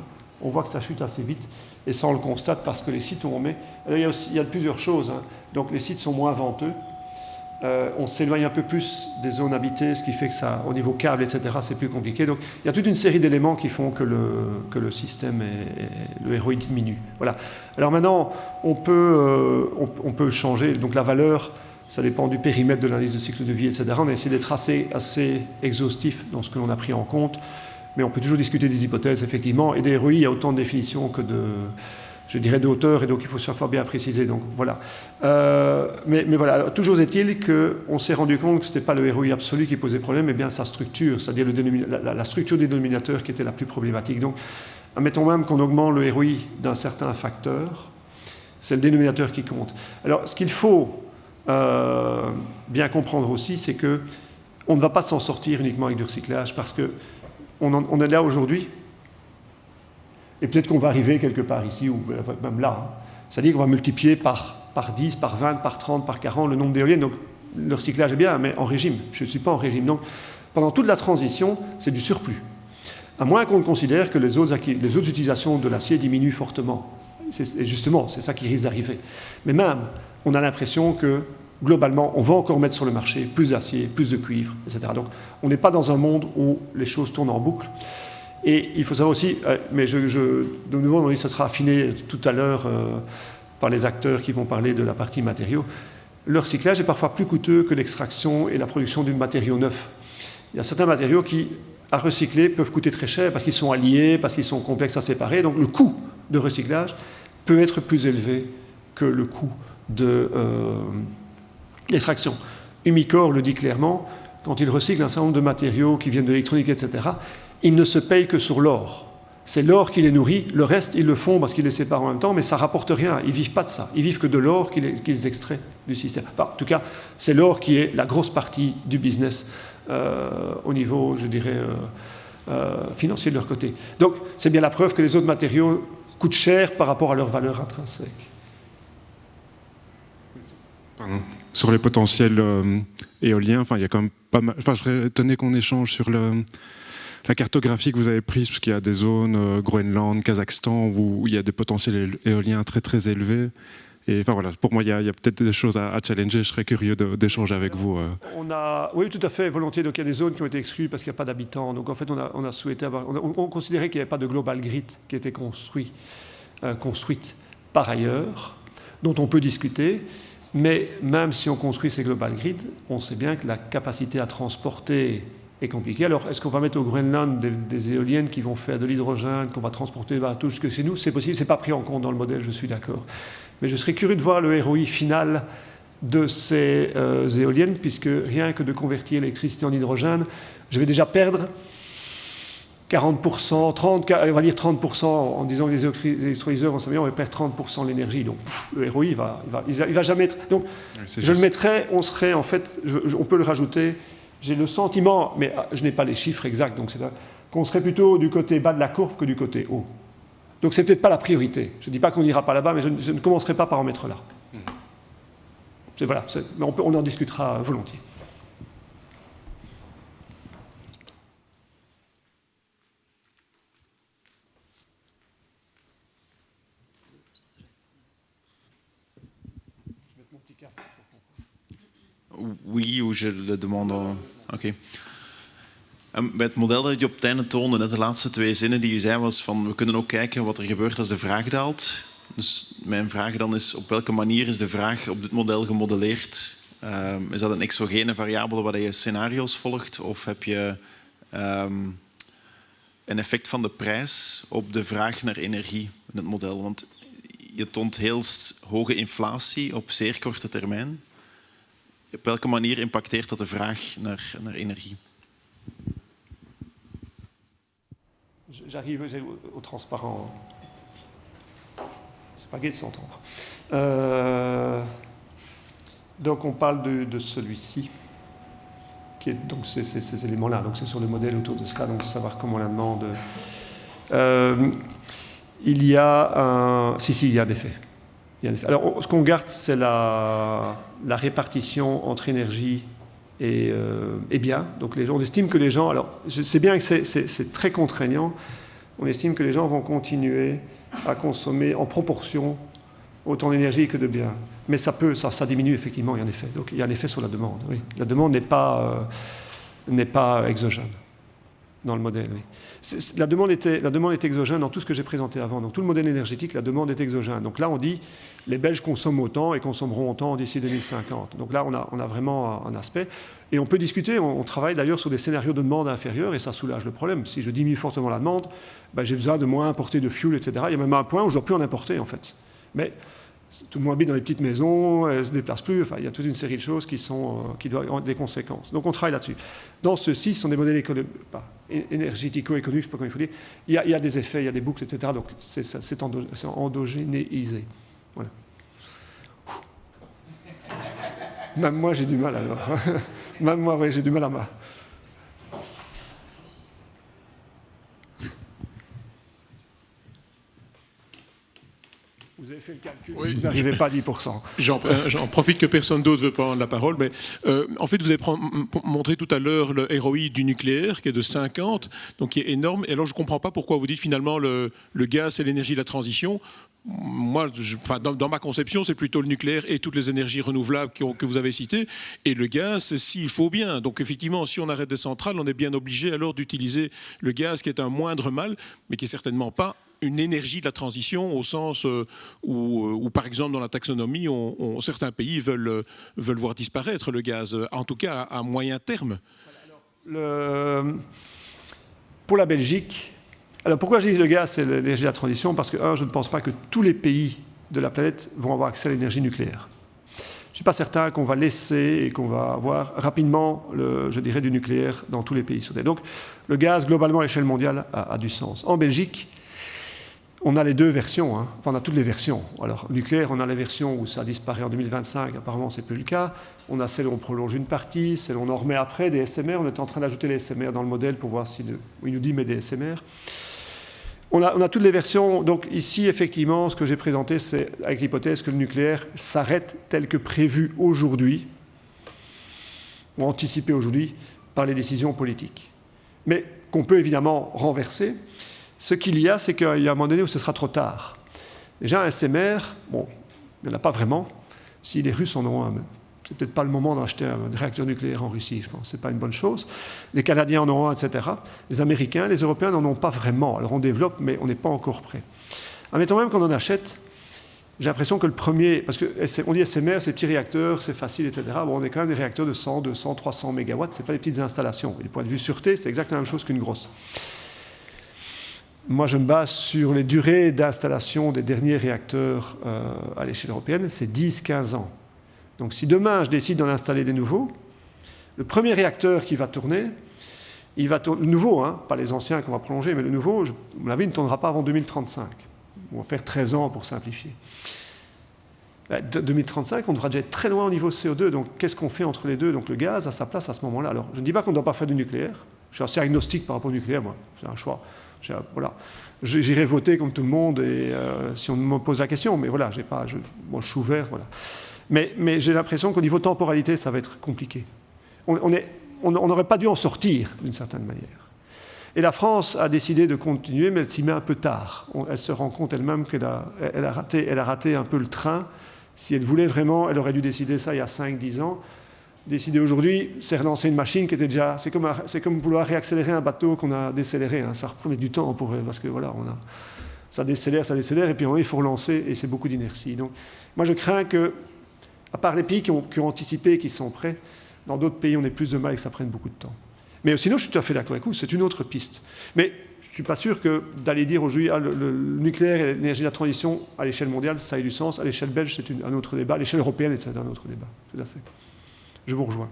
B: on voit que ça chute assez vite, et ça on le constate parce que les sites où on met... Alors, il y a plusieurs choses, donc les sites sont moins venteux, on s'éloigne un peu plus des zones habitées, ce qui fait que ça, au niveau câble, etc., c'est plus compliqué. Donc il y a toute une série d'éléments qui font que le système, le ROI diminue. Voilà. Alors maintenant, on peut changer, donc la valeur... Ça dépend du périmètre de l'indice de cycle de vie, etc. On a essayé d'être assez exhaustif dans ce que l'on a pris en compte, mais on peut toujours discuter des hypothèses, effectivement, et des ROI, il y a autant de définitions que de hauteur, et donc il faut chaque fois bien préciser. Donc voilà. Mais voilà, toujours est-il qu'on s'est rendu compte que ce n'était pas le ROI absolu qui posait problème, mais bien sa structure, c'est-à-dire la structure des dénominateurs qui était la plus problématique. Donc, admettons même qu'on augmente le ROI d'un certain facteur, c'est le dénominateur qui compte. Alors, ce qu'il faut bien comprendre aussi, c'est qu'on ne va pas s'en sortir uniquement avec du recyclage, parce qu'on est là aujourd'hui, et peut-être qu'on va arriver quelque part ici, ou même là. C'est-à-dire qu'on va multiplier par 10, par 20, par 30, par 40 le nombre d'éoliennes. Donc le recyclage est bien, mais en régime. Je ne suis pas en régime. Donc pendant toute la transition, c'est du surplus. À moins qu'on considère que les autres utilisations de l'acier diminuent fortement. Et justement, c'est ça qui risque d'arriver. Mais même, on a l'impression que, globalement, on va encore mettre sur le marché plus d'acier, plus de cuivre, etc. Donc, on n'est pas dans un monde où les choses tournent en boucle. Et il faut savoir aussi, mais de nouveau, on dit que ce sera affiné tout à l'heure par les acteurs qui vont parler de la partie matériaux, le recyclage est parfois plus coûteux que l'extraction et la production d'un matériau neuf. Il y a certains matériaux qui, à recycler, peuvent coûter très cher parce qu'ils sont alliés, parce qu'ils sont complexes à séparer. Donc, le coût de recyclage peut être plus élevé que le coût d'extraction. Umicore le dit clairement, quand il recycle un certain nombre de matériaux qui viennent de l'électronique, etc., il ne se paye que sur l'or. C'est l'or qui les nourrit, le reste, ils le font parce qu'ils les séparent en même temps, mais ça ne rapporte rien, ils ne vivent pas de ça. Ils vivent que de l'or qu'ils extraient du système. Enfin, en tout cas, c'est l'or qui est la grosse partie du business au niveau, je dirais, financier de leur côté. Donc, c'est bien la preuve que les autres matériaux coûtent cher par rapport à leur valeur intrinsèque.
E: Pardon. Sur les potentiels éoliens, il y a quand même pas mal... je serais étonné qu'on échange sur la cartographie que vous avez prise, parce qu'il y a des zones, Groenland, Kazakhstan, où il y a des potentiels éoliens très très élevés. Et voilà, pour moi, il y a peut-être des choses à challenger. Je serais curieux d'échanger avec vous.
B: Oui, tout à fait, volontiers. Donc il y a des zones qui ont été exclues parce qu'il n'y a pas d'habitants. Donc en fait, on a souhaité avoir... On considérait qu'il n'y avait pas de global grid qui était construite par ailleurs, dont on peut discuter. Mais même si on construit ces global grids, on sait bien que la capacité à transporter est compliquée. Alors, est-ce qu'on va mettre au Groenland des éoliennes qui vont faire de l'hydrogène, qu'on va transporter bateau jusque chez nous? C'est possible, ce n'est pas pris en compte dans le modèle, je suis d'accord. Mais je serais curieux de voir le ROI final de ces éoliennes, puisque rien que de convertir l'électricité en hydrogène, je vais déjà perdre 40%, 30%, on va dire 30%, en disant que les électrolyseurs vont s'améliorer, on va perdre 30% de l'énergie. Donc le ROI, il va jamais être... Donc je le mettrais, en fait, on peut le rajouter. J'ai le sentiment, mais je n'ai pas les chiffres exacts, donc qu'on serait plutôt du côté bas de la courbe que du côté haut. Donc c'est peut-être pas la priorité. Je ne dis pas qu'on n'ira pas là-bas, mais je ne commencerai pas par en mettre là. Voilà, mais on en discutera volontiers.
F: Oui, hoe je le demande. Oké. Bij het model dat je op het einde toonde, net de laatste 2 zinnen die u zei, was van we kunnen ook kijken wat er gebeurt als de vraag daalt. Dus mijn vraag dan is, op welke manier is de vraag op dit model gemodelleerd? Is dat een exogene variabele waar je scenario's volgt? Of heb je een effect van de prijs op de vraag naar energie in het model? Want je toont heel hoge inflatie op zeer korte termijn. Op welke manier impacteert dat de vraag naar energie?
B: J'arrive au transparent. C'est pas gai de s'entendre. Donc on parle de celui-ci, qui est donc ces éléments-là. Donc c'est sur le modèle autour de cela, donc savoir comment la demande. Il y a un. Si, il y a des faits. Alors, ce qu'on garde, c'est la répartition entre énergie et biens. Donc, on estime que les gens... Alors, je sais bien que c'est très contraignant. On estime que les gens vont continuer à consommer en proportion autant d'énergie que de biens. Mais ça diminue effectivement, il y a un effet. Donc, il y a un effet sur la demande. Oui. La demande n'est pas exogène dans le modèle. Oui. La demande est exogène dans tout ce que j'ai présenté avant. Donc tout le modèle énergétique, la demande est exogène. Donc là, on dit les Belges consomment autant et consommeront autant d'ici 2050. Donc là, on a vraiment un aspect. Et on peut discuter, on travaille d'ailleurs sur des scénarios de demande inférieure et ça soulage le problème. Si je diminue fortement la demande, j'ai besoin de moins importer de fuel, etc. Il y a même un point où je ne dois plus en importer, en fait. Mais tout le monde habite dans des petites maisons, elles ne se déplacent plus. Enfin, il y a toute une série de choses qui doivent avoir des conséquences. Donc on travaille là-dessus. Dans ceux-ci, ce sont des modèles énergético-économiques, je ne sais pas comment il faut dire. Il y a des effets, il y a des boucles, etc. Donc c'est endogénéisé. Voilà. Même moi, j'ai du mal alors. Même moi, oui, j'ai du mal à ma... Vous avez fait le calcul, oui. Vous n'arrivez pas à 10%.
C: J'en profite que personne d'autre ne veut prendre la parole, mais en fait, vous avez montré tout à l'heure le ROI du nucléaire, qui est de 50, donc qui est énorme. Et alors, je ne comprends pas pourquoi vous dites finalement le gaz, c'est l'énergie de la transition. Moi, dans ma conception, c'est plutôt le nucléaire et toutes les énergies renouvelables que vous avez citées. Et le gaz, c'est s'il faut bien. Donc, effectivement, si on arrête des centrales, on est bien obligé alors d'utiliser le gaz, qui est un moindre mal, mais qui n'est certainement pas une énergie de la transition au sens où par exemple, dans la taxonomie, certains pays veulent voir disparaître le gaz, en tout cas à moyen terme.
B: Pour la Belgique, alors pourquoi je dis le gaz, c'est l'énergie de la transition? Parce que, je ne pense pas que tous les pays de la planète vont avoir accès à l'énergie nucléaire. Je ne suis pas certain qu'on va laisser et qu'on va avoir rapidement, je dirais, du nucléaire dans tous les pays. Donc, le gaz, globalement, à l'échelle mondiale, a du sens. En Belgique, on a les deux versions, hein. Enfin, on a toutes les versions. Alors, nucléaire, on a la version où ça disparaît en 2025, apparemment, c'est plus le cas. On a celle où on prolonge une partie, celle où on en remet après, des SMR. On est en train d'ajouter les SMR dans le modèle pour voir où il nous dit mais des SMR. On a toutes les versions. Donc, ici, effectivement, ce que j'ai présenté, c'est avec l'hypothèse que le nucléaire s'arrête tel que prévu aujourd'hui, ou anticipé aujourd'hui, par les décisions politiques. Mais qu'on peut évidemment renverser. Ce qu'il y a, c'est qu'il y a un moment donné où ce sera trop tard. Déjà, un SMR, bon, il n'y en a pas vraiment. Si les Russes en ont un, c'est peut-être pas le moment d'acheter un réacteur nucléaire en Russie, je pense. Ce n'est pas une bonne chose. Les Canadiens en ont un, etc. Les Américains, les Européens n'en ont pas vraiment. Alors on développe, mais on n'est pas encore prêt. Admettons même qu'on en achète, j'ai l'impression que le premier... Parce qu'on dit SMR, c'est petits réacteurs, c'est facile, etc. Bon, on est quand même des réacteurs de 100, 200, 300 mégawatts. Ce n'est pas des petites installations. Et du point de vue sûreté, c'est exactement la même chose qu'une grosse. Moi, je me base sur les durées d'installation des derniers réacteurs à l'échelle européenne, c'est 10-15 ans. Donc si demain, je décide d'en installer des nouveaux, le premier réacteur qui va tourner, Il va le nouveau, hein, pas les anciens qu'on va prolonger, mais le nouveau, à mon avis, ne tournera pas avant 2035. On va faire 13 ans pour simplifier. 2035, on devra déjà être très loin au niveau CO2, donc qu'est-ce qu'on fait entre les deux? Donc le gaz a sa place à ce moment-là. Alors, je ne dis pas qu'on ne doit pas faire du nucléaire. Je suis assez agnostique par rapport au nucléaire, moi. C'est un choix. Voilà. J'irai voter comme tout le monde et, si on me pose la question, mais voilà, moi je suis ouvert. Voilà. Mais j'ai l'impression qu'au niveau temporalité, ça va être compliqué. On n'aurait pas dû en sortir, d'une certaine manière. Et la France a décidé de continuer, mais elle s'y met un peu tard. Elle se rend compte elle-même qu'elle a raté un peu le train. Si elle voulait vraiment, elle aurait dû décider ça il y a 5-10 ans. Décider aujourd'hui, c'est relancer une machine qui était déjà... C'est comme vouloir réaccélérer un bateau qu'on a décéléré. Hein. Ça reprend du temps parce que voilà, ça décélère, et puis il faut relancer, et c'est beaucoup d'inertie. Donc, moi, je crains que, à part les pays qui ont anticipé, qui sont prêts, dans d'autres pays, on ait plus de mal et que ça prenne beaucoup de temps. Mais sinon, je suis tout à fait d'accord avec vous, c'est une autre piste. Mais je ne suis pas sûr que d'aller dire aujourd'hui le nucléaire et l'énergie de la transition à l'échelle mondiale, ça ait du sens. À l'échelle belge, c'est un autre débat. À l'échelle européenne, c'est un autre débat. Tout à fait. Je vous rejoins.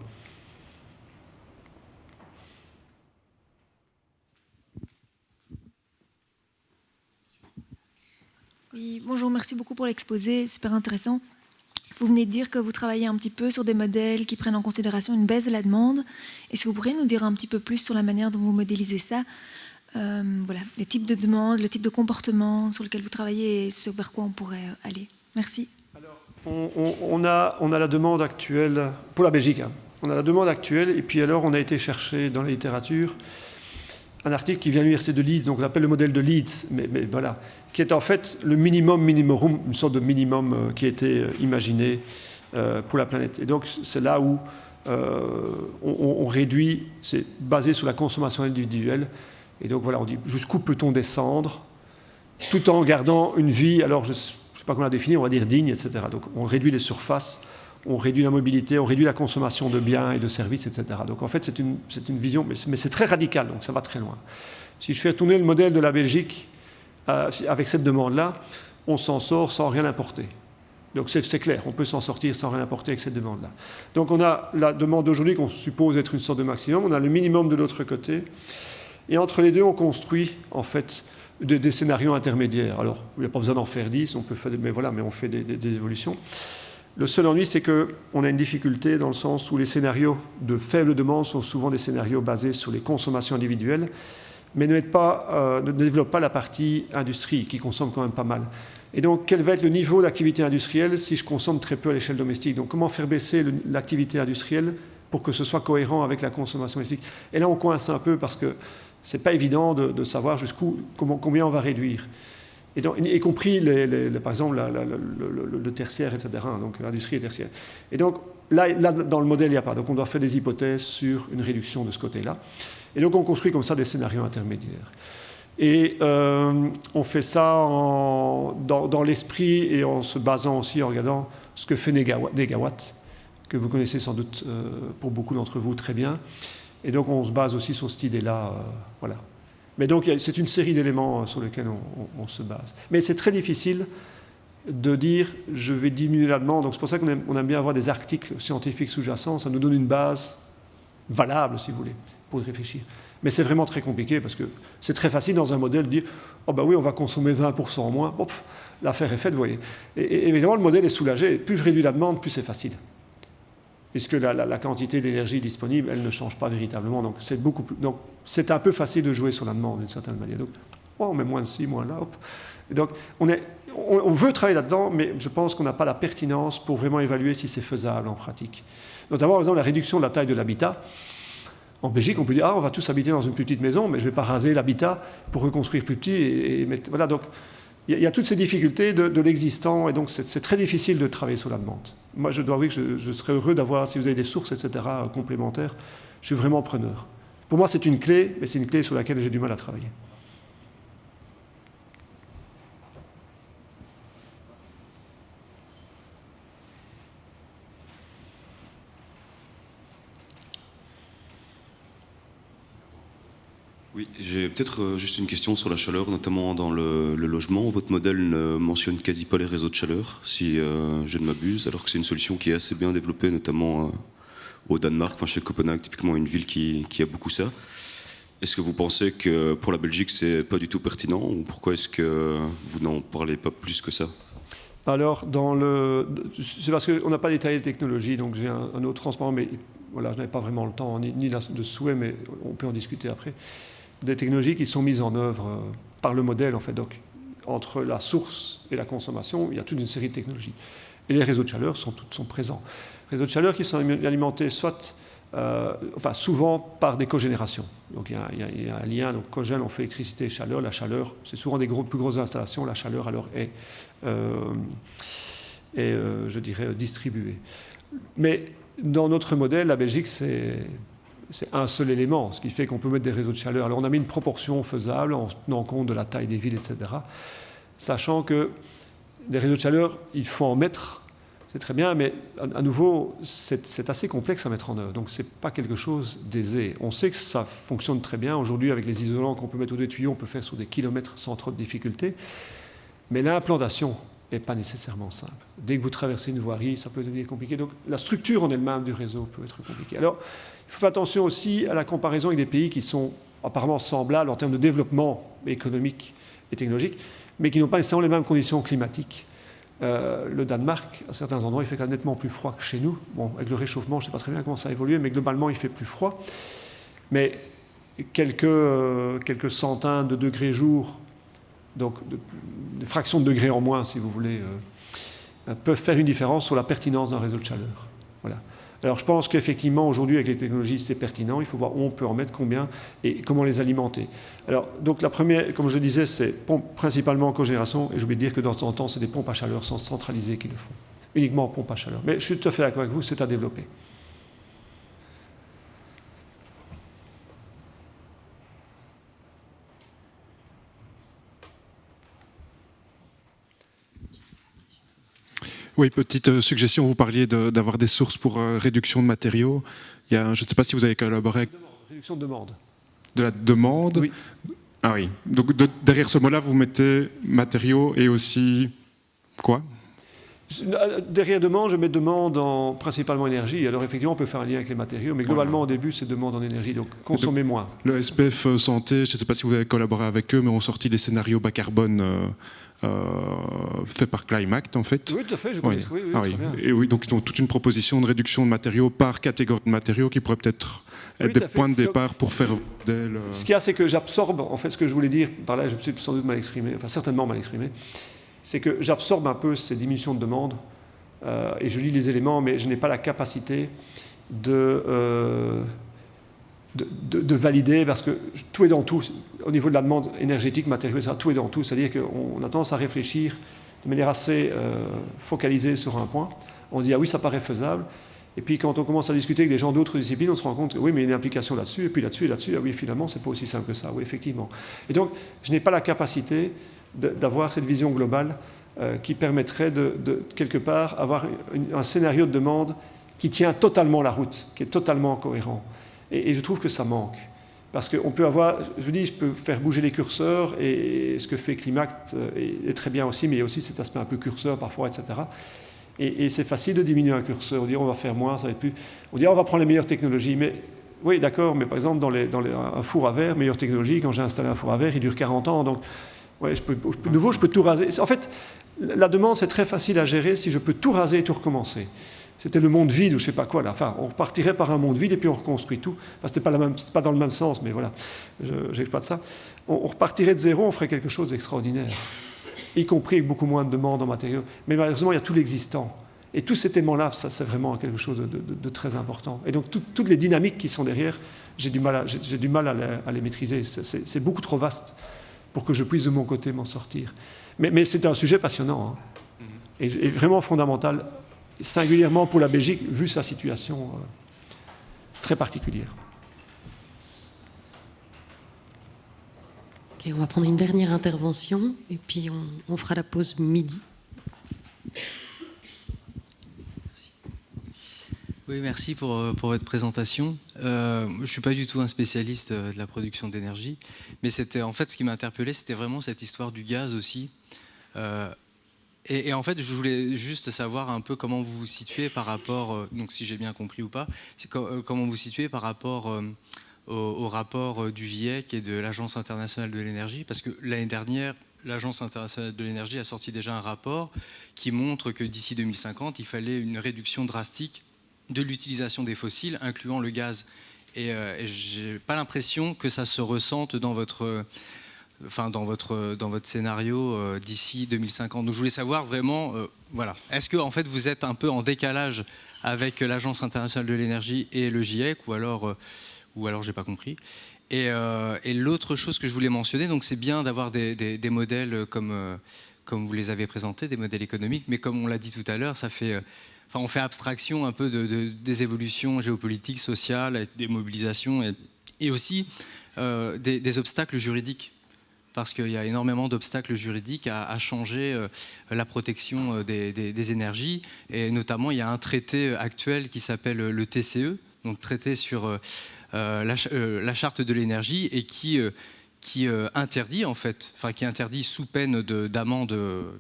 G: Oui, bonjour, merci beaucoup pour l'exposé, super intéressant. Vous venez de dire que vous travaillez un petit peu sur des modèles qui prennent en considération une baisse de la demande. Est-ce que vous pourriez nous dire un petit peu plus sur la manière dont vous modélisez ça? Voilà, les types de demandes, le type de comportement sur lequel vous travaillez et ce vers quoi on pourrait aller. Merci.
B: Alors, on a la demande actuelle, pour la Belgique, hein. On a la demande actuelle, et puis alors on a été chercher dans la littérature un article qui vient de l'université de Leeds, donc on l'appelle le modèle de Leeds, mais voilà, qui est en fait le minimum, une sorte de minimum qui a été imaginé pour la planète. Et donc c'est là où on réduit, c'est basé sur la consommation individuelle, et donc voilà, on dit jusqu'où peut-on descendre, tout en gardant une vie, alors je ne sais pas comment la définir, on va dire digne, etc. Donc on réduit les surfaces, on réduit la mobilité, on réduit la consommation de biens et de services, etc. Donc en fait, c'est une vision, mais c'est très radical, donc ça va très loin. Si je fais tourner le modèle de la Belgique avec cette demande-là, on s'en sort sans rien importer. Donc c'est clair, on peut s'en sortir sans rien apporter avec cette demande-là. Donc on a la demande d'aujourd'hui qu'on suppose être une sorte de maximum, on a le minimum de l'autre côté, et entre les deux, on construit en fait des scénarios intermédiaires. Alors, il n'y a pas besoin d'en faire 10, on peut faire, mais on fait des évolutions. Le seul ennui, c'est qu'on a une difficulté dans le sens où les scénarios de faible demande sont souvent des scénarios basés sur les consommations individuelles, mais ne développent pas la partie industrie, qui consomme quand même pas mal. Et donc, quel va être le niveau d'activité industrielle si je consomme très peu à l'échelle domestique? Donc, comment faire baisser l'activité industrielle pour que ce soit cohérent avec la consommation domestique? Et là, on coince un peu parce que ce n'est pas évident de savoir combien on va réduire. Et donc, y compris, par exemple, le tertiaire, etc., donc l'industrie et tertiaire. Et donc, là, dans le modèle, il n'y a pas. Donc, on doit faire des hypothèses sur une réduction de ce côté-là. Et donc, on construit comme ça des scénarios intermédiaires. Et on fait ça dans l'esprit et en se basant aussi, en regardant ce que fait Negawatt, que vous connaissez sans doute pour beaucoup d'entre vous très bien. Et donc, on se base aussi sur cette idée-là. Voilà. Mais donc, c'est une série d'éléments sur lesquels on se base. Mais c'est très difficile de dire « je vais diminuer la demande ». Donc, c'est pour ça qu'on aime bien avoir des articles scientifiques sous-jacents. Ça nous donne une base valable, si vous voulez, pour y réfléchir. Mais c'est vraiment très compliqué parce que c'est très facile dans un modèle de dire « oh ben oui, on va consommer 20% en moins ». L'affaire est faite, vous voyez. Et évidemment, le modèle est soulagé. Plus je réduis la demande, plus c'est facile. Puisque la quantité d'énergie disponible, elle ne change pas véritablement. Donc c'est un peu facile de jouer sur la demande d'une certaine manière. Donc on met moins de ci, moins là. Hop. Et donc on veut travailler là-dedans, mais je pense qu'on n'a pas la pertinence pour vraiment évaluer si c'est faisable en pratique. Notamment, par exemple, la réduction de la taille de l'habitat. En Belgique, on peut dire on va tous habiter dans une plus petite maison, mais je ne vais pas raser l'habitat pour reconstruire plus petit et mettre. Voilà, donc il y a toutes ces difficultés de l'existant, et donc c'est très difficile de travailler sur la demande. Moi, je dois avouer que je serais heureux d'avoir, si vous avez des sources, etc., complémentaires, je suis vraiment preneur. Pour moi, c'est une clé, mais c'est une clé sur laquelle j'ai du mal à travailler.
H: Oui, j'ai peut-être juste une question sur la chaleur, notamment dans le logement. Votre modèle ne mentionne quasi pas les réseaux de chaleur, si je ne m'abuse, alors que c'est une solution qui est assez bien développée, notamment au Danemark, chez Copenhague, typiquement une ville qui a beaucoup ça. Est-ce que vous pensez que pour la Belgique, c'est pas du tout pertinent ou pourquoi est-ce que vous n'en parlez pas plus que ça?
B: Alors, c'est parce qu'on n'a pas détaillé les technologies, donc j'ai un autre transparent, mais voilà, je n'avais pas vraiment le temps, ni de souhait, mais on peut en discuter après. Des technologies qui sont mises en œuvre par le modèle, en fait. Donc, entre la source et la consommation, il y a toute une série de technologies. Et les réseaux de chaleur sont présents. Réseaux de chaleur qui sont alimentés soit, souvent par des cogénérations. Donc il y a un lien, donc cogène, on fait électricité et chaleur. La chaleur, c'est souvent des plus grosses installations. La chaleur alors est je dirais, distribuée. Mais dans notre modèle, la Belgique, c'est un seul élément, ce qui fait qu'on peut mettre des réseaux de chaleur. Alors on a mis une proportion faisable en tenant compte de la taille des villes, etc. Sachant que des réseaux de chaleur, il faut en mettre, c'est très bien, mais à nouveau, c'est assez complexe à mettre en œuvre. Donc ce n'est pas quelque chose d'aisé. On sait que ça fonctionne très bien. Aujourd'hui, avec les isolants qu'on peut mettre au des tuyaux, on peut faire sur des kilomètres sans trop de difficultés. Mais l'implantation n'est pas nécessairement simple. Dès que vous traversez une voirie, ça peut devenir compliqué. Donc la structure en elle-même du réseau peut être compliquée. Alors, il faut faire attention aussi à la comparaison avec des pays qui sont apparemment semblables en termes de développement économique et technologique, mais qui n'ont pas nécessairement les mêmes conditions climatiques. Le Danemark, à certains endroits, il fait quand même nettement plus froid que chez nous. Bon, avec le réchauffement, je ne sais pas très bien comment ça a évolué, mais globalement, il fait plus froid. Mais quelques centaines de degrés jour, donc des fractions de degrés en moins, si vous voulez, peuvent faire une différence sur la pertinence d'un réseau de chaleur. Voilà. Alors je pense qu'effectivement, aujourd'hui, avec les technologies, c'est pertinent. Il faut voir où on peut en mettre, combien, et comment les alimenter. Alors, donc la première, comme je le disais, c'est principalement en cogénération, et j'ai oublié de dire que dans temps en temps, c'est des pompes à chaleur centralisées qui le font. Uniquement en pompe à chaleur. Mais je suis tout à fait d'accord avec vous, c'est à développer.
E: Oui, petite suggestion, vous parliez d'avoir des sources pour réduction de matériaux. Je ne sais pas si vous avez collaboré avec...
B: Réduction de demande.
E: De la demande?
B: Oui.
E: Ah oui. Donc derrière ce mot-là, vous mettez matériaux et aussi quoi?
B: Derrière demande, je mets demande en principalement énergie. Alors effectivement, on peut faire un lien avec les matériaux, mais globalement, au début, c'est demande en énergie, donc consommer moins.
E: Le SPF Santé, je ne sais pas si vous avez collaboré avec eux, mais ont sorti des scénarios bas carbone faits par Climact, en fait.
B: Oui, tout à fait, je connais. Oui,
E: très bien. Et oui, donc ils ont toute une proposition de réduction de matériaux par catégorie de matériaux qui pourraient peut-être être des points de départ pour faire un modèle.
B: Ce qu'il y a, c'est que j'absorbe, en fait, ce que je voulais dire par là, je me suis sans doute mal exprimé, enfin certainement mal exprimé, c'est que j'absorbe un peu ces diminutions de demande et je lis les éléments, mais je n'ai pas la capacité de valider, parce que tout est dans tout. Au niveau de la demande énergétique, matérielle, ça, tout est dans tout. C'est-à-dire qu'on a tendance à réfléchir de manière assez focalisée sur un point. On se dit, ah oui, ça paraît faisable. Et puis quand on commence à discuter avec des gens d'autres disciplines, on se rend compte que oui, mais il y a une implication là-dessus, et puis là-dessus, et là-dessus. Ah oui, finalement, c'est pas aussi simple que ça. Oui, effectivement. Et donc, je n'ai pas la capacité d'avoir cette vision globale qui permettrait de quelque part avoir un scénario de demande qui tient totalement la route, qui est totalement cohérent. Et je trouve que ça manque. Parce qu'on peut avoir, je vous dis, je peux faire bouger les curseurs, et ce que fait Climact est très bien aussi, mais il y a aussi cet aspect un peu curseur parfois, etc. Et c'est facile de diminuer un curseur, on dit on va faire moins, ça va être plus... On dit on va prendre les meilleures technologies, mais oui, d'accord, mais par exemple, un four à verre, meilleure technologie, quand j'ai installé un four à verre, il dure 40 ans, donc ouais, je peux tout raser. En fait, la demande, c'est très facile à gérer si je peux tout raser et tout recommencer. C'était le monde vide ou je ne sais pas quoi, là. Enfin, on repartirait par un monde vide et puis on reconstruit tout. Enfin, c'était pas dans le même sens, mais voilà, j'exploite ça. On repartirait de zéro, on ferait quelque chose d'extraordinaire, y compris avec beaucoup moins de demandes en matériaux. Mais malheureusement, il y a tout l'existant. Et tous ces éléments-là, ça, c'est vraiment quelque chose de très important. Et donc, toutes les dynamiques qui sont derrière, j'ai du mal à les maîtriser. C'est beaucoup trop vaste pour que je puisse de mon côté m'en sortir. Mais c'est un sujet passionnant, hein, et vraiment fondamental, singulièrement pour la Belgique, vu sa situation très particulière.
A: Ok, on va prendre une dernière intervention et puis on fera la pause midi.
I: Oui, merci pour votre présentation. Je ne suis pas du tout un spécialiste de la production d'énergie, mais c'était en fait ce qui m'a interpellé, c'était vraiment cette histoire du gaz aussi. Et en fait, je voulais juste savoir un peu comment vous vous situez par rapport, donc si j'ai bien compris ou pas, comment vous vous situez par rapport au rapport du GIEC et de l'Agence internationale de l'énergie, parce que l'année dernière, l'Agence internationale de l'énergie a sorti déjà un rapport qui montre que d'ici 2050, il fallait une réduction drastique de l'utilisation des fossiles, incluant le gaz. Et je n'ai pas l'impression que ça se ressente dans votre scénario d'ici 2050. Donc je voulais savoir vraiment, voilà, est-ce que en fait vous êtes un peu en décalage avec l'Agence internationale de l'énergie et le GIEC, ou alors j'ai pas compris. Et l'autre chose que je voulais mentionner, donc c'est bien d'avoir des modèles comme vous les avez présentés, des modèles économiques, mais comme on l'a dit tout à l'heure, on fait abstraction un peu des évolutions géopolitiques, sociales, avec des mobilisations et aussi des obstacles juridiques. Parce qu'il y a énormément d'obstacles juridiques à changer la protection des énergies. Et notamment, il y a un traité actuel qui s'appelle le TCE, donc traité sur la charte de l'énergie, et qui interdit, en fait, qui interdit sous peine d'amendes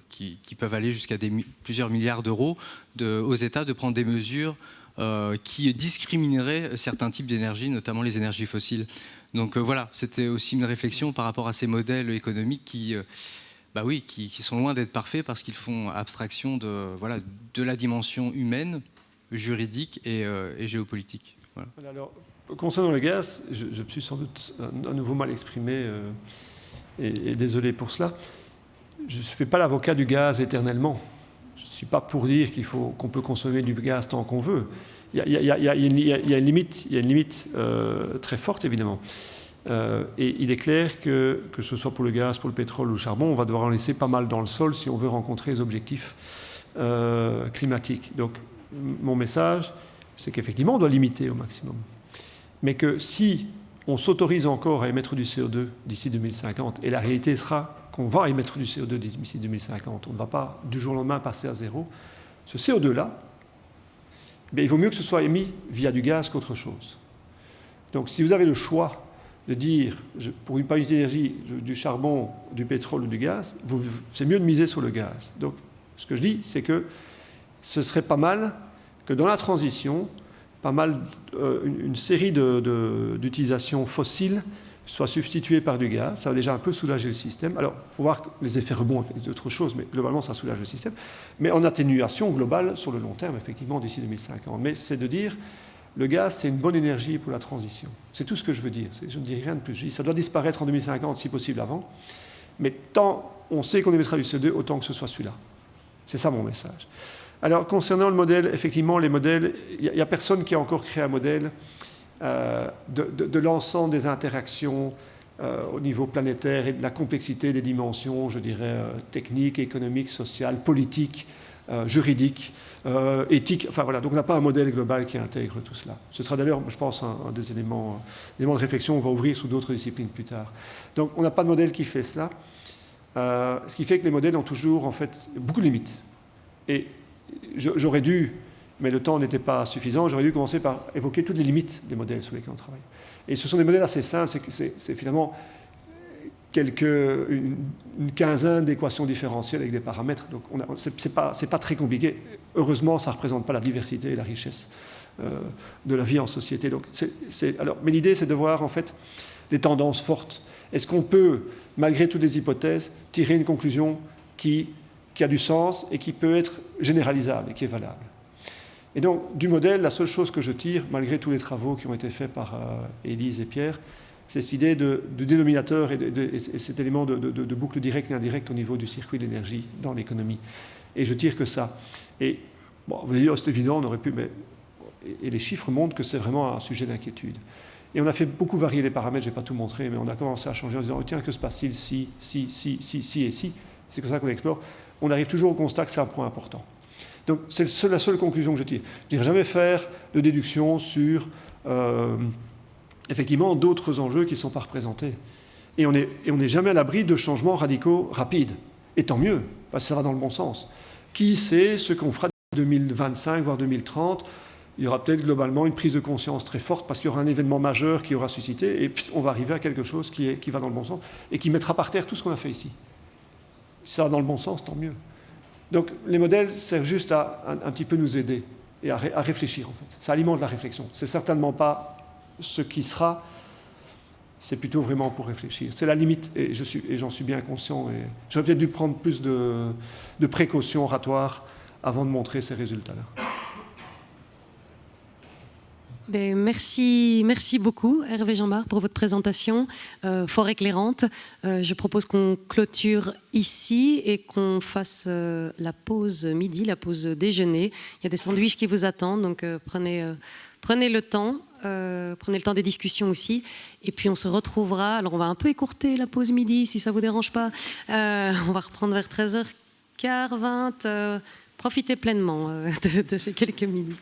I: qui peuvent aller jusqu'à plusieurs milliards d'euros aux États de prendre des mesures qui discrimineraient certains types d'énergie, notamment les énergies fossiles. Donc voilà, c'était aussi une réflexion par rapport à ces modèles économiques qui sont loin d'être parfaits parce qu'ils font abstraction de la dimension humaine, juridique et géopolitique. Voilà.
B: Alors, concernant le gaz, je me suis sans doute à nouveau mal exprimé et désolé pour cela. Je ne fais pas l'avocat du gaz éternellement. Je ne suis pas pour dire qu'on peut consommer du gaz tant qu'on veut. Il y a une limite très forte, évidemment. Et il est clair que ce soit pour le gaz, pour le pétrole ou le charbon, on va devoir en laisser pas mal dans le sol si on veut rencontrer les objectifs climatiques. Donc, mon message, c'est qu'effectivement, on doit limiter au maximum. Mais que si on s'autorise encore à émettre du CO2 d'ici 2050, et la réalité sera qu'on va émettre du CO2 d'ici 2050, on ne va pas du jour au lendemain passer à zéro, ce CO2-là, il vaut mieux que ce soit émis via du gaz qu'autre chose. Donc si vous avez le choix de dire, pour une unité d'énergie, du charbon, du pétrole ou du gaz, c'est mieux de miser sur le gaz. Donc ce que je dis, c'est que ce serait pas mal que dans la transition, une série d'utilisations fossiles soit substituée par du gaz. Ça va déjà un peu soulager le système. Alors, il faut voir que les effets rebonds, c'est autre chose, mais globalement, ça soulage le système. Mais en atténuation globale, sur le long terme, effectivement, d'ici 2050. Mais c'est de dire, le gaz, c'est une bonne énergie pour la transition. C'est tout ce que je veux dire. Je ne dis rien de plus. Je dis, ça doit disparaître en 2050, si possible avant. Mais tant on sait qu'on émettra du CO2, autant que ce soit celui-là. C'est ça mon message. Alors, concernant le modèle, effectivement, les modèles, il n'y a personne qui a encore créé un modèle de l'ensemble des interactions au niveau planétaire et de la complexité des dimensions, je dirais, techniques, économiques, sociales, politiques, juridiques, éthiques. Enfin voilà, donc on n'a pas un modèle global qui intègre tout cela. Ce sera d'ailleurs, je pense, un des éléments de réflexion qu'on va ouvrir sous d'autres disciplines plus tard. Donc on n'a pas de modèle qui fait cela, ce qui fait que les modèles ont toujours, en fait, beaucoup de limites. Et j'aurais dû, mais le temps n'était pas suffisant, j'aurais dû commencer par évoquer toutes les limites des modèles sur lesquels on travaille. Et ce sont des modèles assez simples, c'est finalement une quinzaine d'équations différentielles avec des paramètres. Donc c'est pas très compliqué. Heureusement, ça ne représente pas la diversité et la richesse de la vie en société. Donc, mais l'idée, c'est de voir en fait des tendances fortes. Est-ce qu'on peut, malgré toutes les hypothèses, tirer une conclusion qui a du sens et qui peut être généralisable et qui est valable? Et donc, du modèle, la seule chose que je tire, malgré tous les travaux qui ont été faits par Élise et Pierre, c'est cette idée de dénominateur et cet élément de boucle directe et indirecte au niveau du circuit de l'énergie dans l'économie. Et je tire que ça. Et bon, vous allez dire, c'est évident, on aurait pu, mais et les chiffres montrent que c'est vraiment un sujet d'inquiétude. Et on a fait beaucoup varier les paramètres, je ne vais pas tout montrer, mais on a commencé à changer en disant, oh, tiens, que se passe-t-il si et si? C'est comme ça qu'on explore. On arrive toujours au constat que c'est un point important. Donc c'est la seule conclusion que je tire. Je ne dirais jamais faire de déduction sur effectivement d'autres enjeux qui ne sont pas représentés. Et on n'est jamais à l'abri de changements radicaux rapides. Et tant mieux, parce que ça va dans le bon sens. Qui sait ce qu'on fera en 2025, voire 2030? Il y aura peut-être globalement une prise de conscience très forte parce qu'il y aura un événement majeur qui aura suscité et puis on va arriver à quelque chose qui va dans le bon sens et qui mettra par terre tout ce qu'on a fait ici. Si ça va dans le bon sens, tant mieux. Donc les modèles servent juste à un petit peu nous aider et à réfléchir en fait. Ça alimente la réflexion. C'est certainement pas ce qui sera c'est plutôt vraiment pour réfléchir. C'est la limite, et j'en suis bien conscient. Et j'aurais peut-être dû prendre plus de précautions oratoires avant de montrer ces résultats-là.
A: Ben, merci beaucoup Hervé Jambard pour votre présentation fort éclairante. Je propose qu'on clôture ici et qu'on fasse la pause midi, la pause déjeuner. Il y a des sandwichs qui vous attendent, donc prenez le temps. Prenez le temps des discussions aussi. Et puis on se retrouvera. Alors on va un peu écourter la pause midi si ça ne vous dérange pas. On va reprendre vers 13h15, 20. Profitez pleinement de ces quelques minutes.